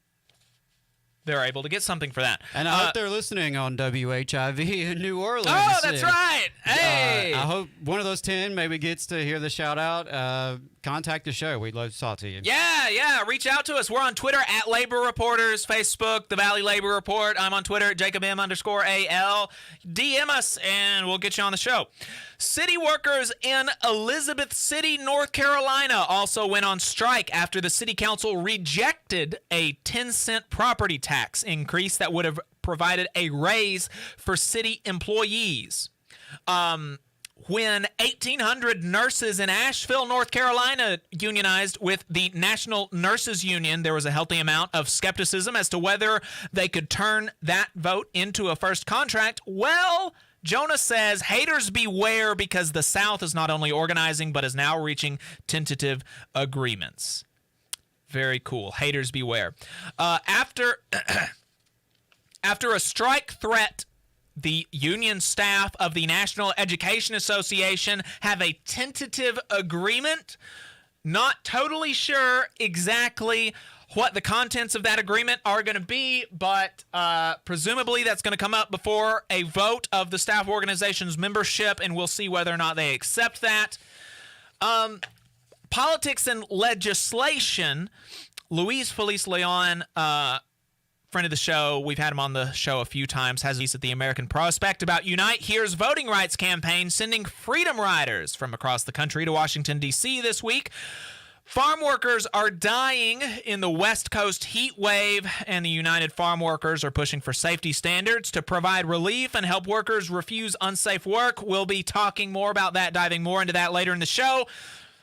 they're able to get something for that. And I hope they're listening on WHIV in New Orleans. Oh, that's right. Hey! I hope one of those 10 maybe gets to hear the shout out. Contact the show. We'd love to talk to you. Yeah. Reach out to us. We're on Twitter at Labor Reporters, Facebook, The Valley Labor Report. I'm on Twitter at JacobM_AL. DM us and we'll get you on the show. City workers in Elizabeth City, North Carolina also went on strike after the city council rejected a 10-cent property tax increase that would have provided a raise for city employees. When 1,800 nurses in Asheville, North Carolina unionized with the National Nurses Union, there was a healthy amount of skepticism as to whether they could turn that vote into a first contract. Well, Jonah says, haters beware, because the South is not only organizing but is now reaching tentative agreements. Very cool. Haters beware. After a strike threat, the union staff of the National Education Association have a tentative agreement. Not totally sure exactly what the contents of that agreement are going to be, but presumably that's going to come up before a vote of the staff organization's membership, and we'll see whether or not they accept that. Politics and legislation. Luis Feliz Leon friend of the show. We've had him on the show a few times. Has a piece at the American Prospect about Unite Here's voting rights campaign sending freedom riders from across the country to Washington, D.C. this week. Farm workers are dying in the West Coast heat wave, and the United Farm Workers are pushing for safety standards to provide relief and help workers refuse unsafe work. We'll be talking more about that, diving more into that later in the show.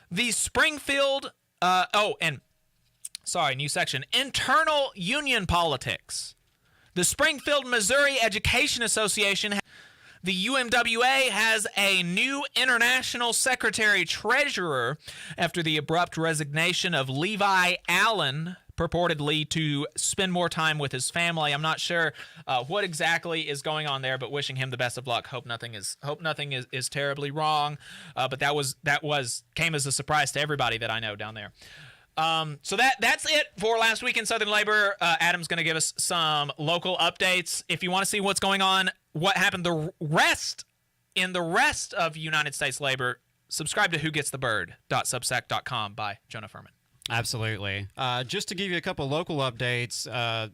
The Springfield, new section, internal union politics. The Springfield, Missouri Education Association, the UMWA, has a new international secretary-treasurer after the abrupt resignation of Levi Allen, purportedly to spend more time with his family. I'm not sure what exactly is going on there, but wishing him the best of luck. Hope nothing is terribly wrong. But that came as a surprise to everybody that I know down there. So that's it for last week in Southern Labor. Adam's going to give us some local updates. If you want to see what's going on, what happened the rest of United States Labor, subscribe to whogetsthebird.substack.com by Jonah Furman. Absolutely. Just to give you a couple local updates,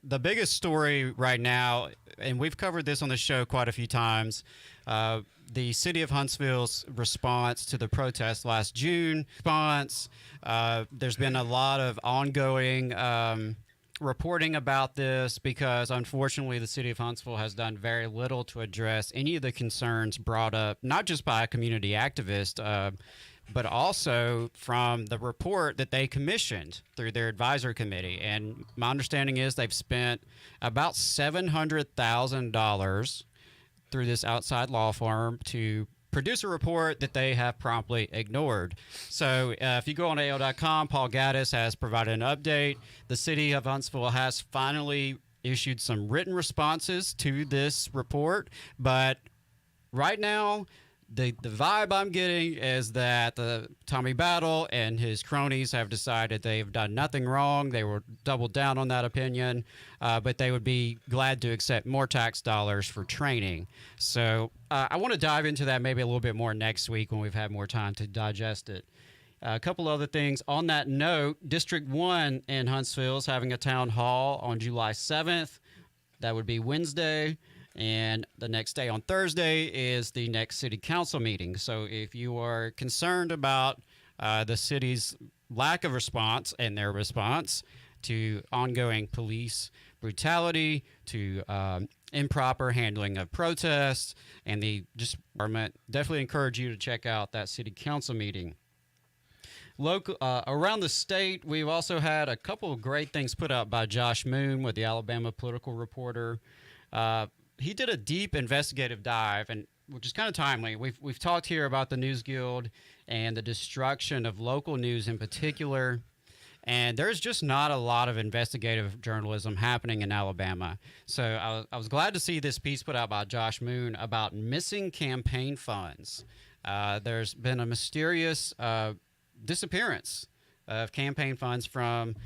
the biggest story right now, and we've covered this on the show quite a few times, the city of Huntsville's response to the protest last June. There's been a lot of ongoing reporting about this because, unfortunately, the city of Huntsville has done very little to address any of the concerns brought up, not just by a community activist, but also from the report that they commissioned through their advisory committee. And my understanding is they've spent about $700,000 through this outside law firm to produce a report that they have promptly ignored. So if you go on AO.com, Paul Gaddis has provided an update. The city of Huntsville has finally issued some written responses to this report, but right now, the vibe I'm getting is that Tommy Battle and his cronies have decided they've done nothing wrong. They will double down on that opinion, but they would be glad to accept more tax dollars for training. So I want to dive into that maybe a little bit more next week when we've had more time to digest it. A couple other things. On that note, District 1 in Huntsville is having a town hall on July 7th. That would be Wednesday. And the next day on Thursday is the next city council meeting. So if you are concerned about the city's lack of response and their response to ongoing police brutality, to improper handling of protests, and the department, definitely encourage you to check out that city council meeting. Around the state, we've also had a couple of great things put out by Josh Moon with the Alabama Political Reporter. He did a deep investigative dive, and which is kind of timely. We've talked here about the NewsGuild and the destruction of local news in particular, and there's just not a lot of investigative journalism happening in Alabama. So I was glad to see this piece put out by Josh Moon about missing campaign funds. There's been a mysterious disappearance of campaign funds from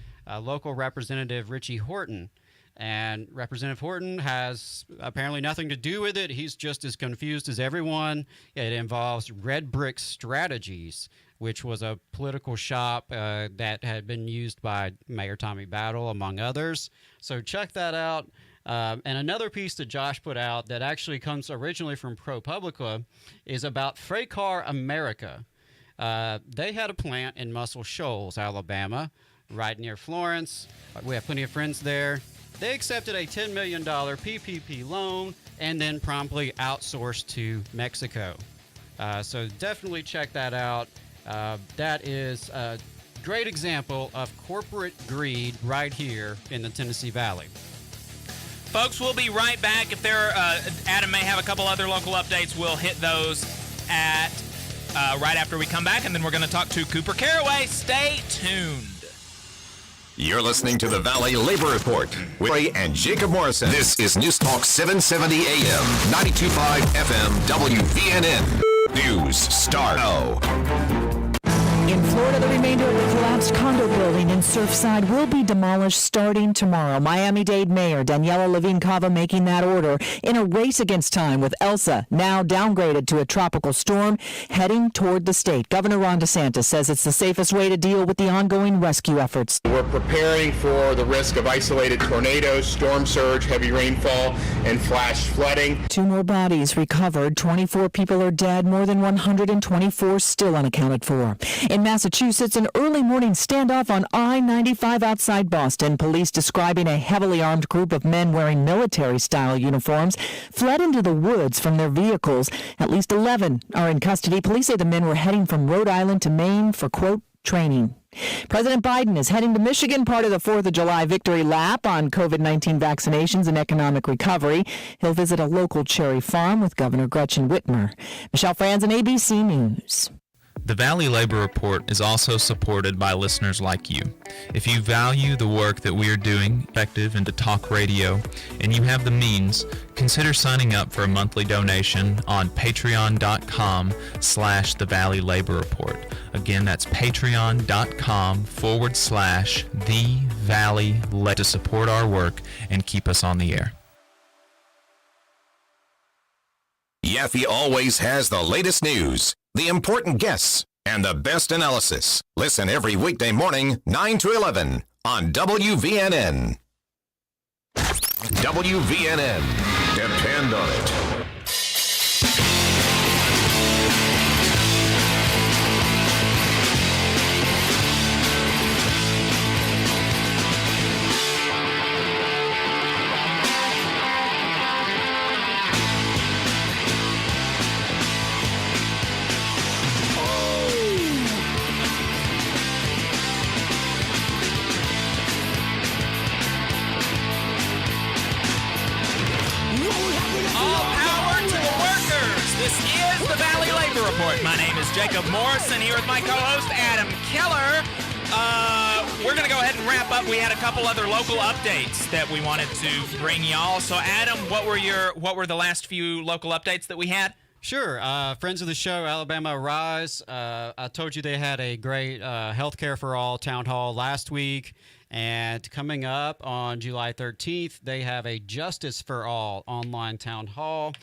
local Representative Richie Horton. And Representative Horton has apparently nothing to do with it. He's just as confused as everyone. It involves Red Brick Strategies, which was a political shop that had been used by Mayor Tommy Battle, among others. So check that out. And another piece that Josh put out that actually comes originally from ProPublica is about Fraycar America. They had a plant in Muscle Shoals, Alabama, right near Florence. We have plenty of friends there. They accepted a $10 million PPP loan and then promptly outsourced to Mexico. So definitely check that out. That is a great example of corporate greed right here in the Tennessee Valley. Folks, we'll be right back. If Adam may have a couple other local updates, we'll hit those right after we come back, and then we're going to talk to Cooper Caraway. Stay tuned. You're listening to the Valley Labor Report with Ray and Jacob Morrison. This is News Talk 770 AM, 92.5 FM, WVNN. News Star O. In Florida, the remainder of the collapsed condo building in Surfside will be demolished starting tomorrow. Miami-Dade Mayor Daniela Levine Cava making that order in a race against time, with Elsa now downgraded to a tropical storm heading toward the state. Governor Ron DeSantis says it's the safest way to deal with the ongoing rescue efforts. We're preparing for the risk of isolated tornadoes, storm surge, heavy rainfall, and flash flooding. 2 more bodies recovered. 24 people are dead, more than 124 still unaccounted for. In Massachusetts, an early morning standoff on I-95 outside Boston. Police describing a heavily armed group of men wearing military-style uniforms fled into the woods from their vehicles. At least 11 are in custody. Police say the men were heading from Rhode Island to Maine for, quote, training. President Biden is heading to Michigan, part of the 4th of July victory lap on COVID-19 vaccinations and economic recovery. He'll visit a local cherry farm with Governor Gretchen Whitmer. Michelle Franzen, ABC News. The Valley Labor Report is also supported by listeners like you. If you value the work that we are doing, effective into talk radio, and you have the means, consider signing up for a monthly donation on patreon.com/The Valley Labor Report. Again, that's patreon.com/The Valley Labor to support our work and keep us on the air. Yaffe always has the latest news, the important guests, and the best analysis. Listen every weekday morning, 9 to 11 on WVNN. WVNN. Depend on it. Report. My name is Jacob Morrison, here with my co-host Adam Keller. We're going to go ahead and wrap up. We had a couple other local updates that we wanted to bring y'all. So Adam, what were the last few local updates that we had? Sure. Friends of the show, Alabama Rise. I told you they had a great Healthcare for All town hall last week. And coming up on July 13th, they have a Justice for All online town hall,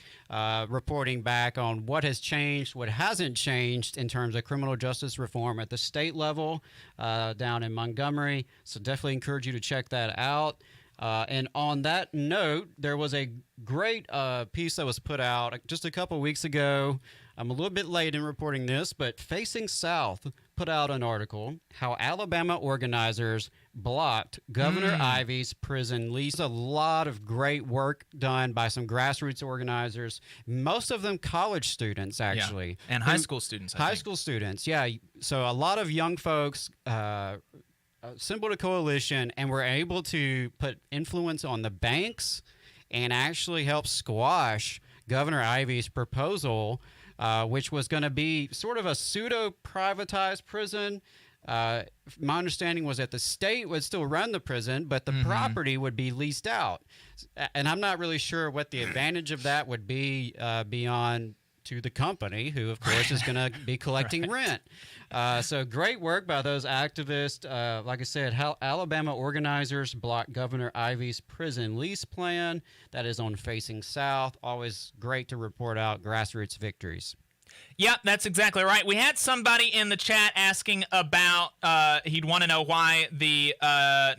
reporting back on what has changed, what hasn't changed in terms of criminal justice reform at the state level down in Montgomery. So definitely encourage you to check that out. And on that note, there was a great piece that was put out just a couple weeks ago. I'm a little bit late in reporting this, but Facing South put out an article, How Alabama Organizers Blocked Governor Ivey's Prison Lease. A lot of great work done by some grassroots organizers, most of them college students, actually. Yeah. And high school students, High school students, yeah. So a lot of young folks assembled a coalition and were able to put influence on the banks and actually help squash Governor Ivey's proposal, which was going to be sort of a pseudo-privatized prison. My understanding was that the state would still run the prison, but the property would be leased out. And I'm not really sure what the advantage of that would be beyond to the company, who, of course, is going to be collecting rent. So great work by those activists. Like I said, how Alabama Organizers Block Governor Ivey's Prison Lease Plan. That is on Facing South. Always great to report out grassroots victories. Yep, that's exactly right. We had somebody in the chat asking about, he'd want to know why the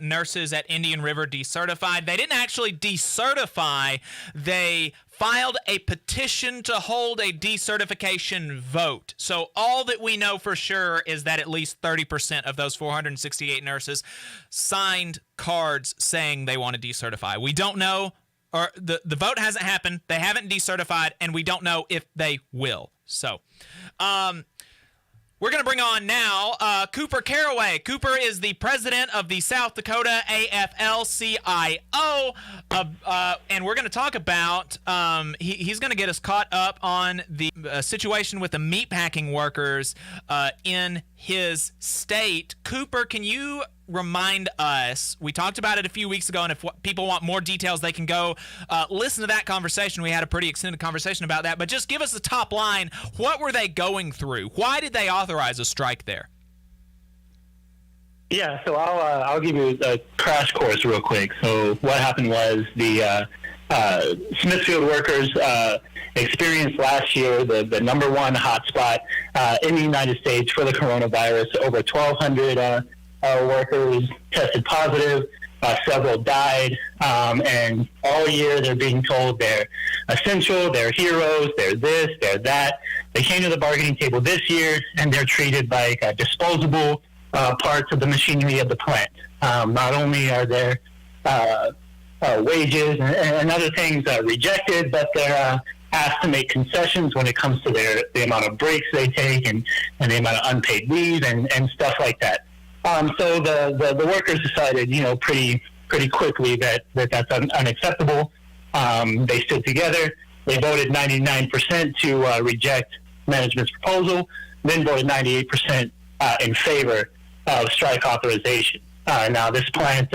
nurses at Indian River decertified. They didn't actually decertify. They filed a petition to hold a decertification vote. So all that we know for sure is that at least 30% of those 468 nurses signed cards saying they want to decertify. We don't know, or the vote hasn't happened, they haven't decertified, and we don't know if they will. So, we're going to bring on now Cooper Caraway. Cooper is the president of the South Dakota AFL-CIO, and we're going to talk about, he's going to get us caught up on the situation with the meatpacking workers in his state. Cooper, can you remind us, we talked about it a few weeks ago, and if people want more details, they can go listen to that conversation. We had a pretty extended conversation about that, but just give us the top line. What were they going through? Why did they authorize a strike there? Yeah, so I'll give you a crash course real quick. So what happened was the Smithfield workers experienced last year the number one hotspot in the United States for the coronavirus. Over 1,200 workers tested positive. Several died, and all year they're being told they're essential, they're heroes, they're this, they're that. They came to the bargaining table this year, and they're treated like disposable parts of the machinery of the plant. Not only are their wages and other things rejected, but they're asked to make concessions when it comes to the amount of breaks they take and the amount of unpaid leave and stuff like that. So the workers decided, pretty quickly that's unacceptable. They stood together. They voted 99% to reject management's proposal, then voted 98% in favor of strike authorization. Now, this plant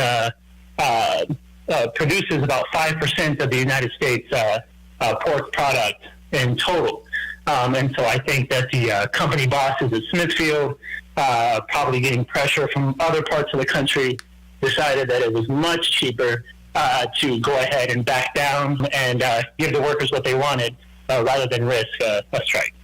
produces about 5% of the United States pork product in total. And so I think that the company bosses at Smithfield, probably getting pressure from other parts of the country, decided that it was much cheaper to go ahead and back down and give the workers what they wanted rather than risk a strike.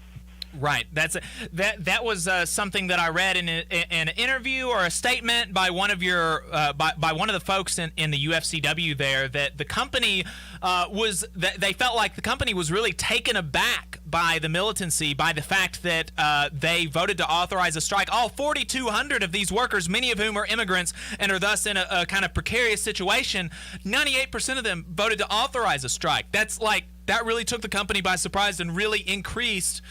Right. That was something that I read in an interview or a statement by one of your by one of the folks in the UFCW there, that the company they felt like the company was really taken aback by the militancy, by the fact that they voted to authorize a strike. All 4,200 of these workers, many of whom are immigrants and are thus in a kind of precarious situation, 98% of them voted to authorize a strike. That really took the company by surprise and really increased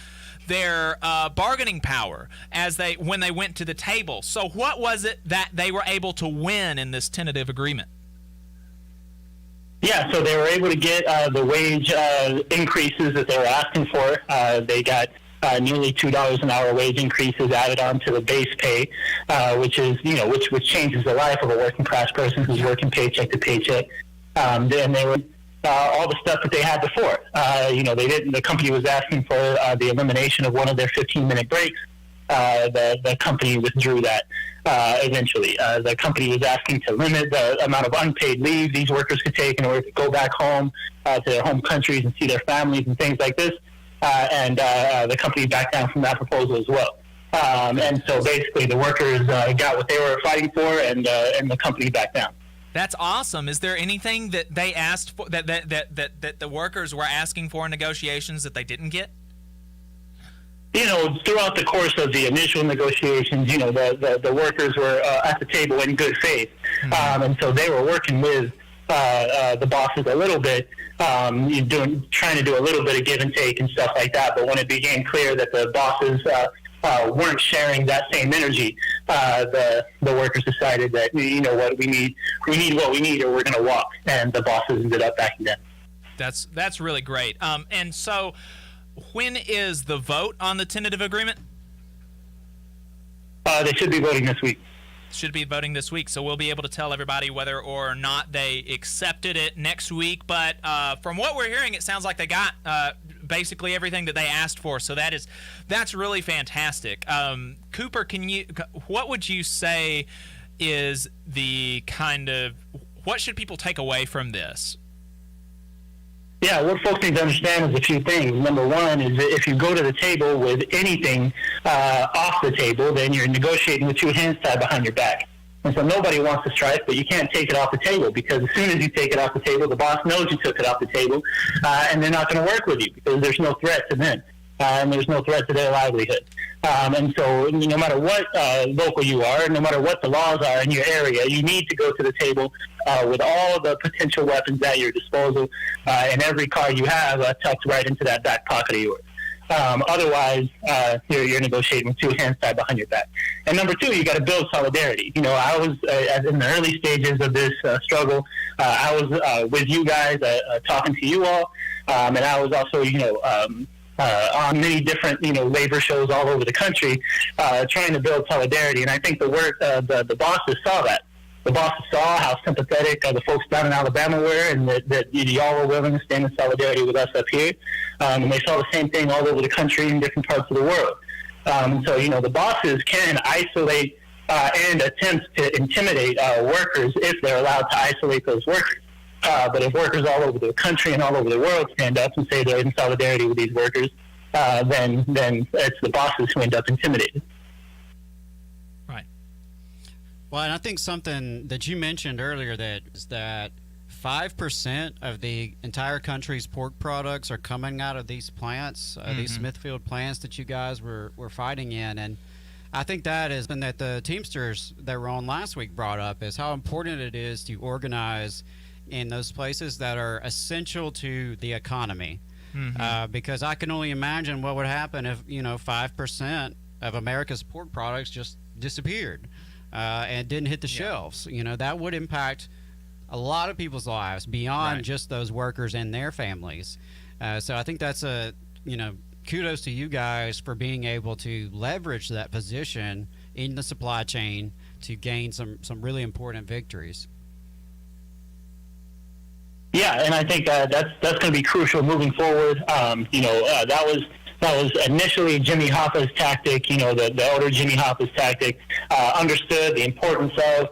their bargaining power when they went to the table. So what was it that they were able to win in this tentative agreement? Yeah, so they were able to get the wage increases that they were asking for. They got nearly $2 an hour wage increases added on to the base pay, which is, which changes the life of a working class person who's working paycheck to paycheck. Then they were all the stuff that they had before. The company was asking for the elimination of one of their 15-minute breaks. The company withdrew that eventually. The company was asking to limit the amount of unpaid leave these workers could take in order to go back home to their home countries and see their families and things like this. And the company backed down from that proposal as well. And so basically the workers got what they were fighting for, and the company backed down. That's awesome. Is there anything that they asked for, that the workers were asking for in negotiations that they didn't get? Throughout the course of the initial negotiations, the workers were at the table in good faith. Mm-hmm. And so they were working with the bosses a little bit, trying to do a little bit of give and take and stuff like that. But when it became clear that the bosses weren't sharing that same energy, the workers decided that, we need what we need, or we're going to walk. And the bosses ended up backing down. That's really great. And so, when is the vote on the tentative agreement? They should be voting this week. Should be voting this week, so we'll be able to tell everybody whether or not they accepted it next week. But from what we're hearing, it sounds like they got basically everything that they asked for. So that's really fantastic. Cooper, what would you say is what should people take away from this? Yeah, what folks need to understand is a few things. Number one is that if you go to the table with anything off the table, then you're negotiating with two hands tied behind your back. And so nobody wants to strike, but you can't take it off the table, because as soon as you take it off the table, the boss knows you took it off the table, and they're not going to work with you because there's no threat to them, and there's no threat to their livelihood. And so no matter what local you are, no matter what the laws are in your area, you need to go to the table with all the potential weapons at your disposal, and every car you have tucked right into that back pocket of yours. Otherwise, you're negotiating with two hands tied behind your back. And number two, you got to build solidarity. I was in the early stages of this struggle. I was with you guys, talking to you all, and I was also, on many different, labor shows all over the country, trying to build solidarity. And I think the bosses saw that. The bosses saw how sympathetic the folks down in Alabama were, and that y'all were willing to stand in solidarity with us up here. And they saw the same thing all over the country in different parts of the world. So, the bosses can isolate and attempts to intimidate workers if they're allowed to isolate those workers. But if workers all over the country and all over the world stand up and say they're in solidarity with these workers, then it's the bosses who end up intimidated. Right. Well, and I think something that you mentioned earlier that 5% of the entire country's pork products are coming out of these plants, these Smithfield plants that you guys were fighting in. And I think that is something that the Teamsters that were on last week brought up, is how important it is to organize in those places that are essential to the economy. Because I can only imagine what would happen if 5% of America's pork products just disappeared and didn't hit the shelves. That would impact a lot of people's lives beyond just those workers and their families. So I think that's kudos to you guys for being able to leverage that position in the supply chain to gain some really important victories. Yeah, and I think that's going to be crucial moving forward. That was initially Jimmy Hoffa's tactic. The older Jimmy Hoffa's tactic understood the importance of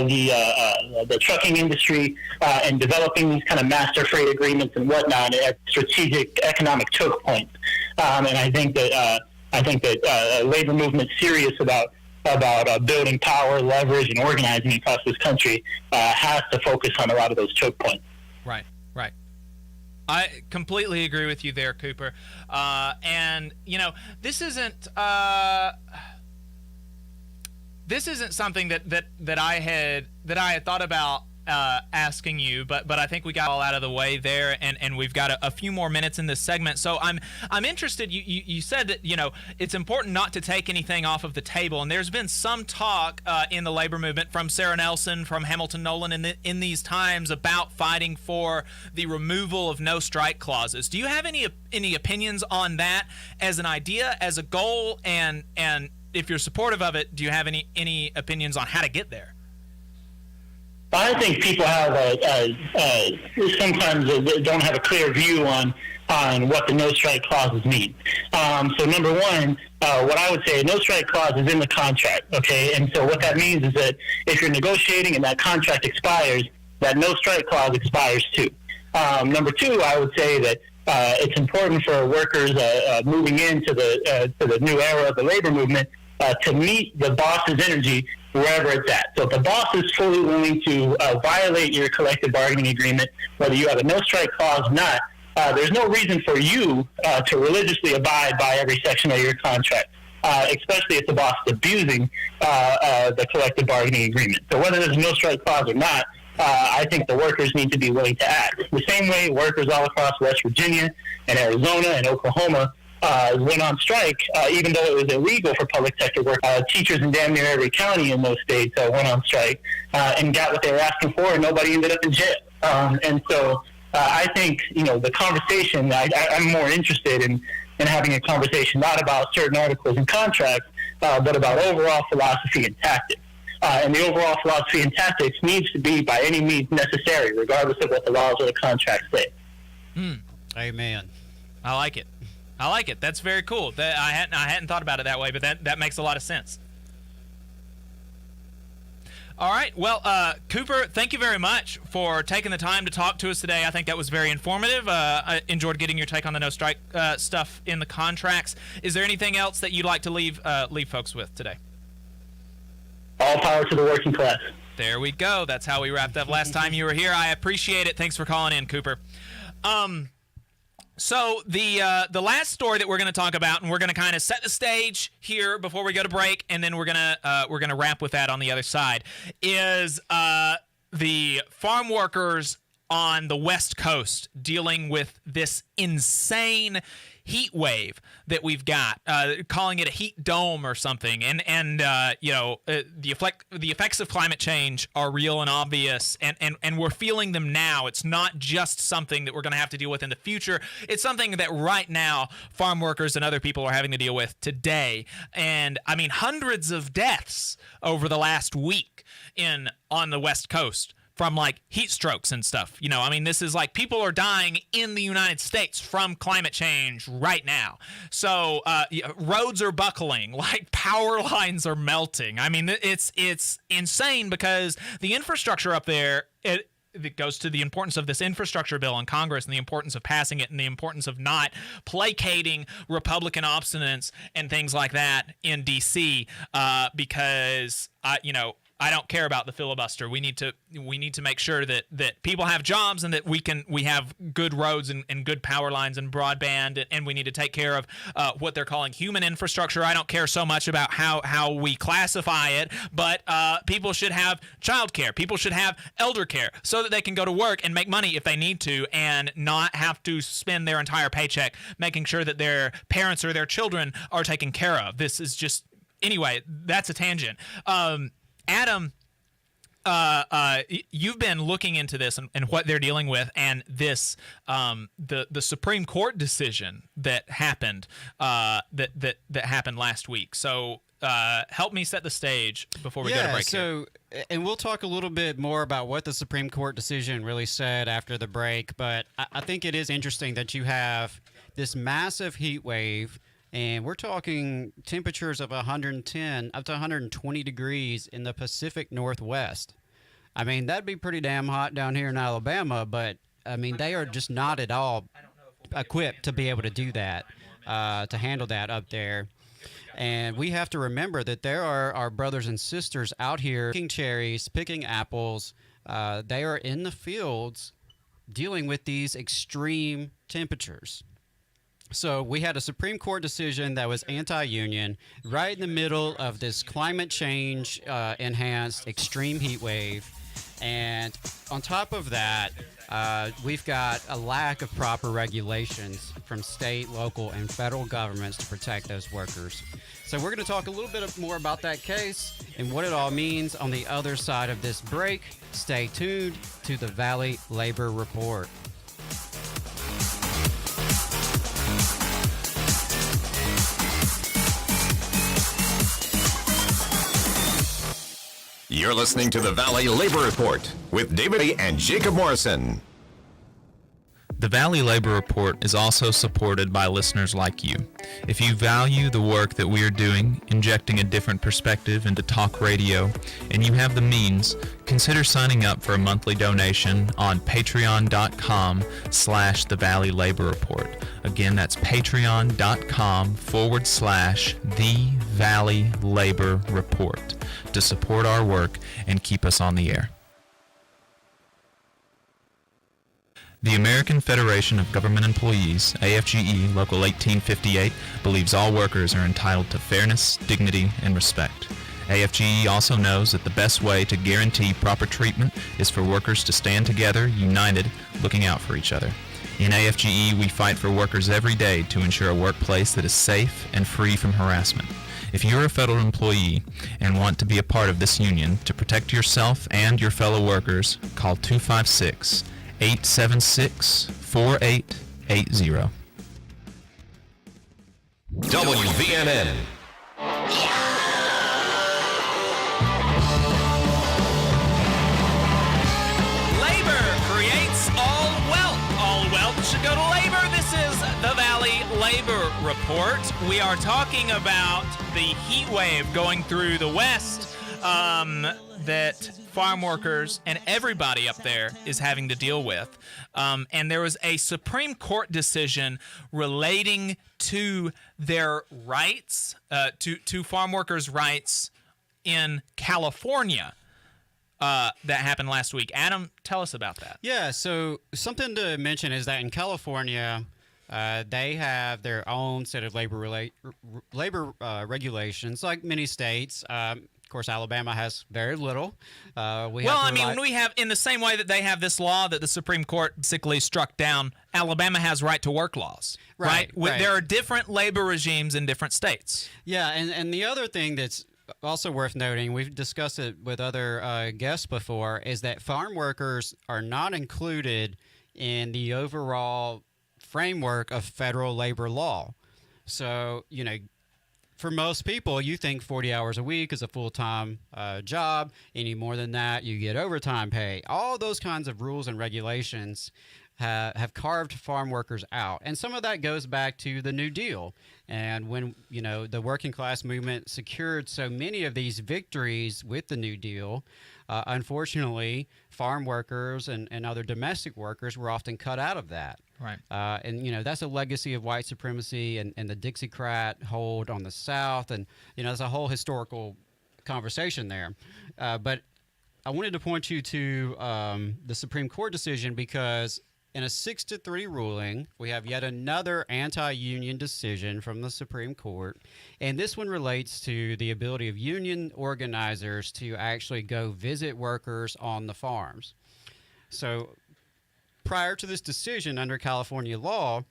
the trucking industry and developing these kind of master freight agreements and whatnot at strategic economic choke points. And I think that labor movement serious about building power, leverage, and organizing across this country has to focus on a lot of those choke points. Right. I completely agree with you there, Cooper. And this isn't something that I had thought about asking you, but I think we got all out of the way there, and we've got a few more minutes in this segment. So I'm interested. You said that it's important not to take anything off of the table, and there's been some talk in the labor movement from Sarah Nelson, from Hamilton Nolan in these times about fighting for the removal of no strike clauses. Do you have any opinions on that as an idea, as a goal, and if you're supportive of it, do you have any opinions on how to get there? I think people have sometimes don't have a clear view on what the no strike clauses mean. So number one, what I would say, a no strike clause is in the contract, okay? And so what that means is that if you're negotiating and that contract expires, that no strike clause expires too. Number two, I would say that it's important for workers moving into the new era of the labor movement to meet the boss's energy wherever it's at. So if the boss is fully willing to violate your collective bargaining agreement, whether you have a no strike clause or not, there's no reason for you to religiously abide by every section of your contract, especially if the boss is abusing the collective bargaining agreement. So whether there's a no strike clause or not, I think the workers need to be willing to act. The same way workers all across West Virginia and Arizona and Oklahoma went on strike, even though it was illegal for public sector work. Teachers in damn near every county in those states went on strike and got what they were asking for, and nobody ended up in jail. And so I think, the conversation, I'm more interested in having a conversation not about certain articles and contracts, but about overall philosophy and tactics. And the overall philosophy and tactics needs to be by any means necessary, regardless of what the laws or the contracts say. Amen. I like it. That's very cool. I hadn't thought about it that way, but that makes a lot of sense. All right. Well, Cooper, thank you very much for taking the time to talk to us today. I think that was very informative. I enjoyed getting your take on the no strike stuff in the contracts. Is there anything else that you'd like to leave folks with today? All power to the working class. There we go. That's how we wrapped up last time you were here. I appreciate it. Thanks for calling in, Cooper. So the last story that we're going to talk about, and we're going to kind of set the stage here before we go to break, and then we're gonna wrap with that on the other side, is the farm workers on the West Coast dealing with this insane heat wave that we've got, calling it a heat dome or something, and the effects of climate change are real and obvious, and we're feeling them now. It's not just something that we're going to have to deal with in the future. It's something that right now farm workers and other people are having to deal with today. And I mean, hundreds of deaths over the last week on the West Coast from like heat strokes and stuff. You know, I mean, this is like people are dying in the United States from climate change right now. So roads are buckling, like power lines are melting. I mean, it's insane because the infrastructure up there, it goes to the importance of this infrastructure bill in Congress and the importance of passing it and the importance of not placating Republican obstinance and things like that in D.C. Because, I don't care about the filibuster. We need to make sure that people have jobs and that we have good roads and good power lines and broadband, and we need to take care of what they're calling human infrastructure. I don't care so much about how we classify it, but people should have child care. People should have elder care so that they can go to work and make money if they need to and not have to spend their entire paycheck making sure that their parents or their children are taken care of. This is just, anyway, that's a tangent. Adam, you've been looking into this and what they're dealing with, and this the Supreme Court decision that happened that happened last week. So help me set the stage before we go to break. So, and we'll talk a little bit more about what the Supreme Court decision really said after the break. But I think it is interesting that you have this massive heat wave. And we're talking temperatures of 110 up to 120 degrees in the Pacific Northwest. I mean, that'd be pretty damn hot down here in Alabama, but, I mean, they are just not at all equipped to be able to do that, to handle that up there. And we have to remember that there are our brothers and sisters out here picking cherries, picking apples. They are in the fields dealing with these extreme temperatures. So we had a Supreme Court decision that was anti-union right in the middle of this climate change enhanced extreme heat wave. And on top of that, we've got a lack of proper regulations from state, local, and federal governments to protect those workers. So we're going to talk a little bit more about that case and what it all means on the other side of this break. Stay tuned to the Valley Labor Report. You're listening to the Valley Labor Report with David and Jacob Morrison. The Valley Labor Report is also supported by listeners like you. If you value the work that we are doing, injecting a different perspective into talk radio, and you have the means, consider signing up for a monthly donation on patreon.com/The Valley Labor Report. Again, that's patreon.com/The Valley Labor Report to support our work and keep us on the air. The American Federation of Government Employees, AFGE Local 1858, believes all workers are entitled to fairness, dignity, and respect. AFGE also knows that the best way to guarantee proper treatment is for workers to stand together, united, looking out for each other. In AFGE, we fight for workers every day to ensure a workplace that is safe and free from harassment. If you're a federal employee and want to be a part of this union, to protect yourself and your fellow workers, call 256-876-4880. WVNN. Labor creates all wealth. All wealth should go to labor. This is the Valley Labor Report. We are talking about the heat wave going through the West that farm workers and everybody up there is having to deal with. And there was a Supreme Court decision relating to their rights, to farm workers' rights in California that happened last week. Adam, tell us about that. Yeah, so something to mention is that in California, they have their own set of labor regulations, like many states. Of course, Alabama has very little. We have in the same way that they have this law that the Supreme Court basically struck down, Alabama has right to work laws, right? There are different labor regimes in different states. Yeah, and the other thing that's also worth noting, we've discussed it with other guests before, is that farm workers are not included in the overall framework of federal labor law. So, for most people, you think 40 hours a week is a full-time job. Any more than that, you get overtime pay. All those kinds of rules and regulations have carved farm workers out. And some of that goes back to the New Deal. And when, the working class movement secured so many of these victories with the New Deal, unfortunately, farm workers and other domestic workers were often cut out of that. Right. And that's a legacy of white supremacy and the Dixiecrat hold on the South. And, there's a whole historical conversation there. But I wanted to point you to the Supreme Court decision because in a 6-3 ruling, we have yet another anti-union decision from the Supreme Court. And this one relates to the ability of union organizers to actually go visit workers on the farms. So prior to this decision under California law,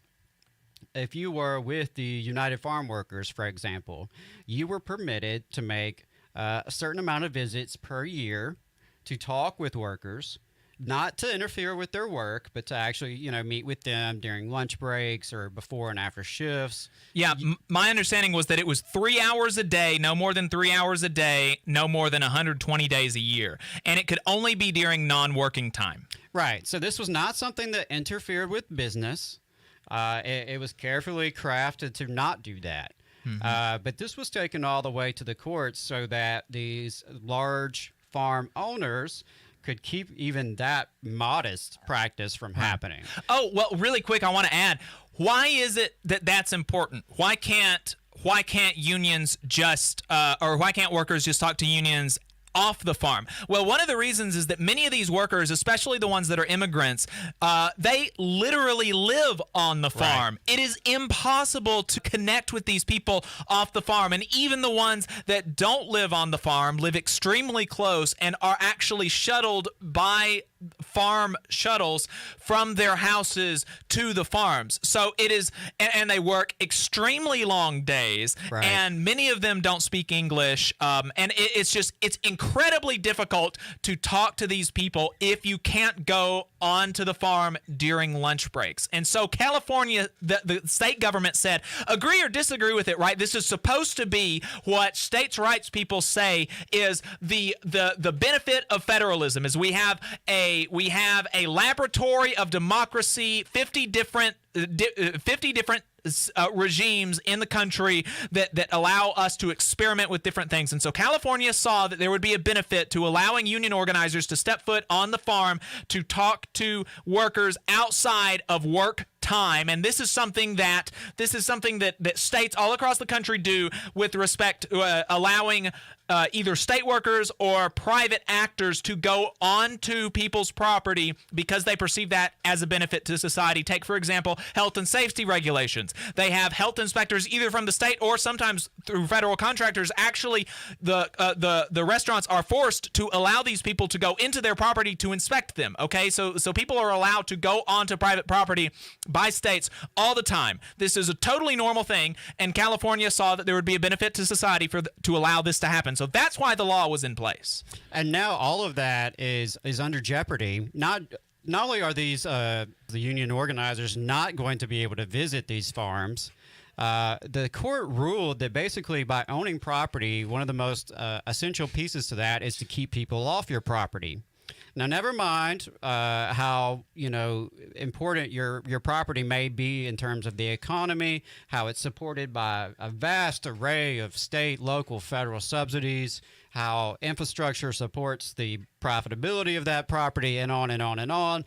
if you were with the United Farm Workers, for example, you were permitted to make a certain amount of visits per year to talk with workers, not to interfere with their work, but to actually, meet with them during lunch breaks or before and after shifts. Yeah, my understanding was that it was 3 hours a day, no more than 3 hours a day, no more than 120 days a year. And it could only be during non-working time. Right. So this was not something that interfered with business. It was carefully crafted to not do that. Mm-hmm. But this was taken all the way to the courts so that these large farm owners could keep even that modest practice from happening. Oh, well, really quick, I want to add, why is it that that's important? Why can't unions just, or why can't workers just talk to unions off the farm? Well, one of the reasons is that many of these workers, especially the ones that are immigrants, they literally live on the farm. Right. It is impossible to connect with these people off the farm. And even the ones that don't live on the farm live extremely close and are actually shuttled by farm shuttles from their houses to the farms. So it is, and they work extremely long days, right. And many of them don't speak English. And it's incredibly difficult to talk to these people if you can't go onto the farm during lunch breaks. And so California, the state government said, agree or disagree with it, right? This is supposed to be what states' rights people say is the benefit of federalism is we have a laboratory of democracy, 50 different regimes in the country that allow us to experiment with different things. And so California saw that there would be a benefit to allowing union organizers to step foot on the farm to talk to workers outside of work time. And this is something that states all across the country do with respect to allowing either state workers or private actors to go onto people's property because they perceive that as a benefit to society. Take, for example, health and safety regulations. They have health inspectors either from the state or sometimes through federal contractors. Actually, the restaurants are forced to allow these people to go into their property to inspect them. Okay, so people are allowed to go onto private property by states all the time. This is a totally normal thing, and California saw that there would be a benefit to society to allow this to happen. So that's why the law was in place. And now all of that is under jeopardy. Not only are these the union organizers not going to be able to visit these farms, the court ruled that basically by owning property, one of the most essential pieces to that is to keep people off your property. Now, never mind how important your property may be in terms of the economy, how it's supported by a vast array of state, local, federal subsidies, how infrastructure supports the profitability of that property, and on and on and on.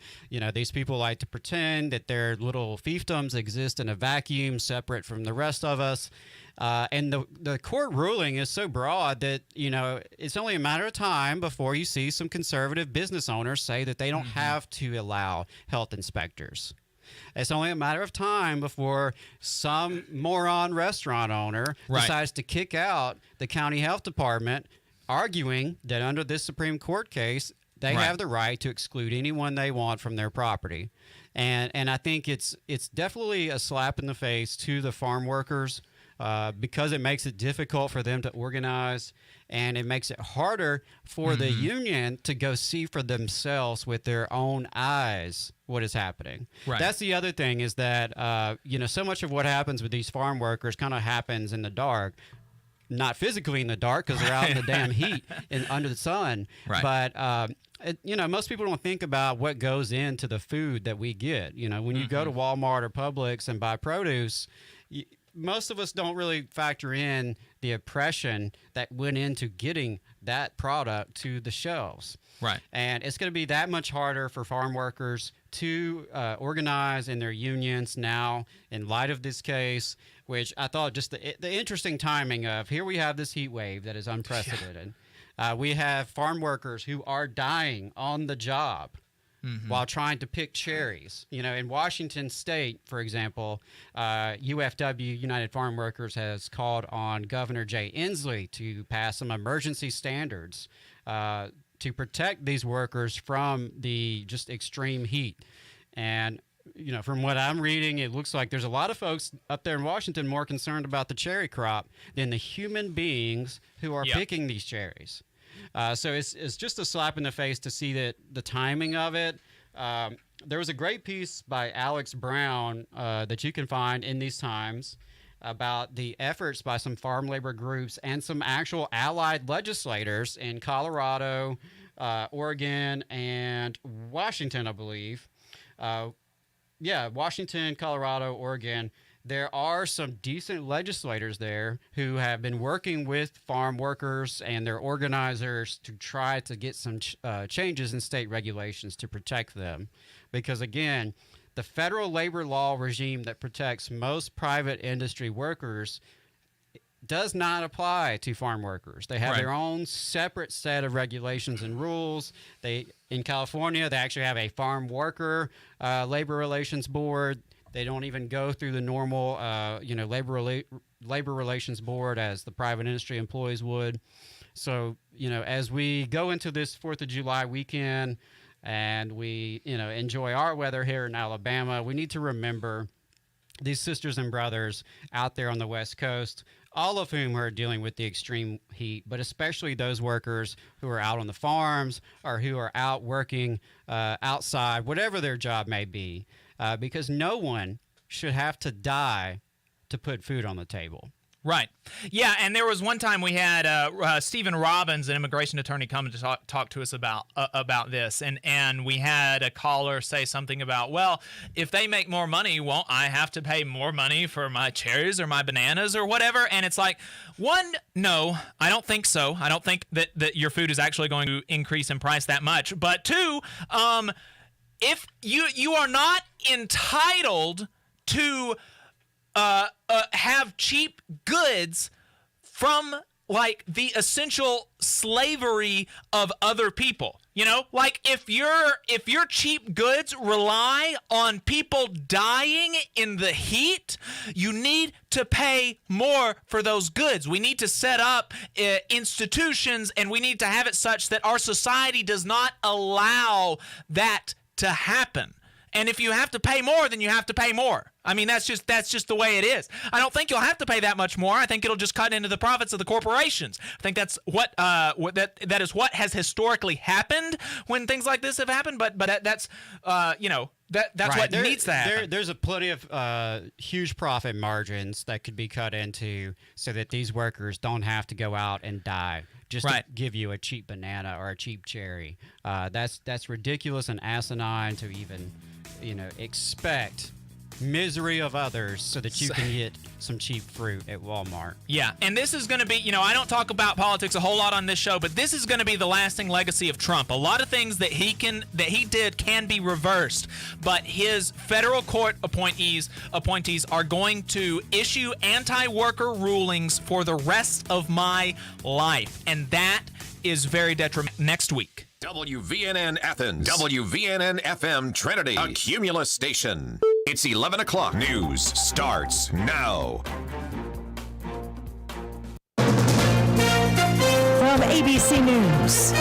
These people like to pretend that their little fiefdoms exist in a vacuum separate from the rest of us. And the court ruling is so broad that, it's only a matter of time before you see some conservative business owners say that they don't have to allow health inspectors. It's only a matter of time before some moron restaurant owner decides to kick out the county health department, arguing that under this Supreme Court case, they have the right to exclude anyone they want from their property. And I think it's definitely a slap in the face to the farm workers, because it makes it difficult for them to organize, and it makes it harder for the union to go see for themselves with their own eyes what is happening. Right. That's the other thing is that, so much of what happens with these farm workers kind of happens in the dark. not physically in the dark because they're out in the damn heat and under the sun. Right. But, most people don't think about what goes into the food that we get. When you go to Walmart or Publix and buy produce, most of us don't really factor in the oppression that went into getting that product to the shelves. Right. And it's going to be that much harder for farm workers to organize in their unions now in light of this case, which I thought just the interesting timing of here we have this heat wave that is unprecedented. We have farm workers who are dying on the job while trying to pick cherries. In Washington State, for example, UFW, United Farm Workers, has called on Governor Jay Inslee to pass some emergency standards to protect these workers from the just extreme heat. And, from what I'm reading, it looks like there's a lot of folks up there in Washington more concerned about the cherry crop than the human beings who are picking these cherries. So it's just a slap in the face to see that the timing of it. There was a great piece by Alex Brown that you can find in these times about the efforts by some farm labor groups and some actual allied legislators in Colorado, Oregon, and Washington, I believe. Washington, Colorado, Oregon. There are some decent legislators there who have been working with farm workers and their organizers to try to get some changes in state regulations to protect them. Because, again, the federal labor law regime that protects most private industry workers does not apply to farm workers. They have their own separate set of regulations and rules. In California, they actually have a farm worker labor relations board. They don't even go through the normal, labor relations board as the private industry employees would. So, as we go into this 4th of July weekend and we, enjoy our weather here in Alabama, we need to remember these sisters and brothers out there on the West Coast, all of whom are dealing with the extreme heat, but especially those workers who are out on the farms or who are out working outside, whatever their job may be. Because no one should have to die to put food on the table. Right. Yeah, and there was one time we had Stephen Robbins, an immigration attorney, come to talk to us about this, and we had a caller say something about, well, if they make more money, won't I have to pay more money for my cherries or my bananas or whatever? And it's like, one, no, I don't think so. I don't think that your food is actually going to increase in price that much. But two, if you are not entitled to have cheap goods from like the essential slavery of other people, like if your cheap goods rely on people dying in the heat, you need to pay more for those goods. We need to set up institutions, and we need to have it such that our society does not allow that to happen. And if you have to pay more, then you have to pay more. I mean, that's just the way it is. I don't think you'll have to pay that much more. I think it'll just cut into the profits of the corporations. I think that's what that is what has historically happened when things like this have happened. But that's that's right. What needs to happen. There's a plenty of huge profit margins that could be cut into so that these workers don't have to go out and die just to give you a cheap banana or a cheap cherry. That's ridiculous and asinine to even expect misery of others so that you can get some cheap fruit at Walmart. Yeah, and this is going to be, I don't talk about politics a whole lot on this show, but this is going to be the lasting legacy of Trump. A lot of things that he did can be reversed, but his federal court appointees are going to issue anti-worker rulings for the rest of my life, and that is very detrimental. Next week. WVNN Athens, WVNN FM Trinity, a Cumulus station. It's 11 o'clock. News starts now. From ABC News,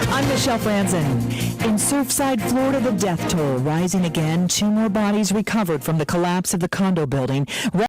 I'm Michelle Franzen. In Surfside, Florida, the death toll rising again. 2 more bodies recovered from the collapse of the condo building.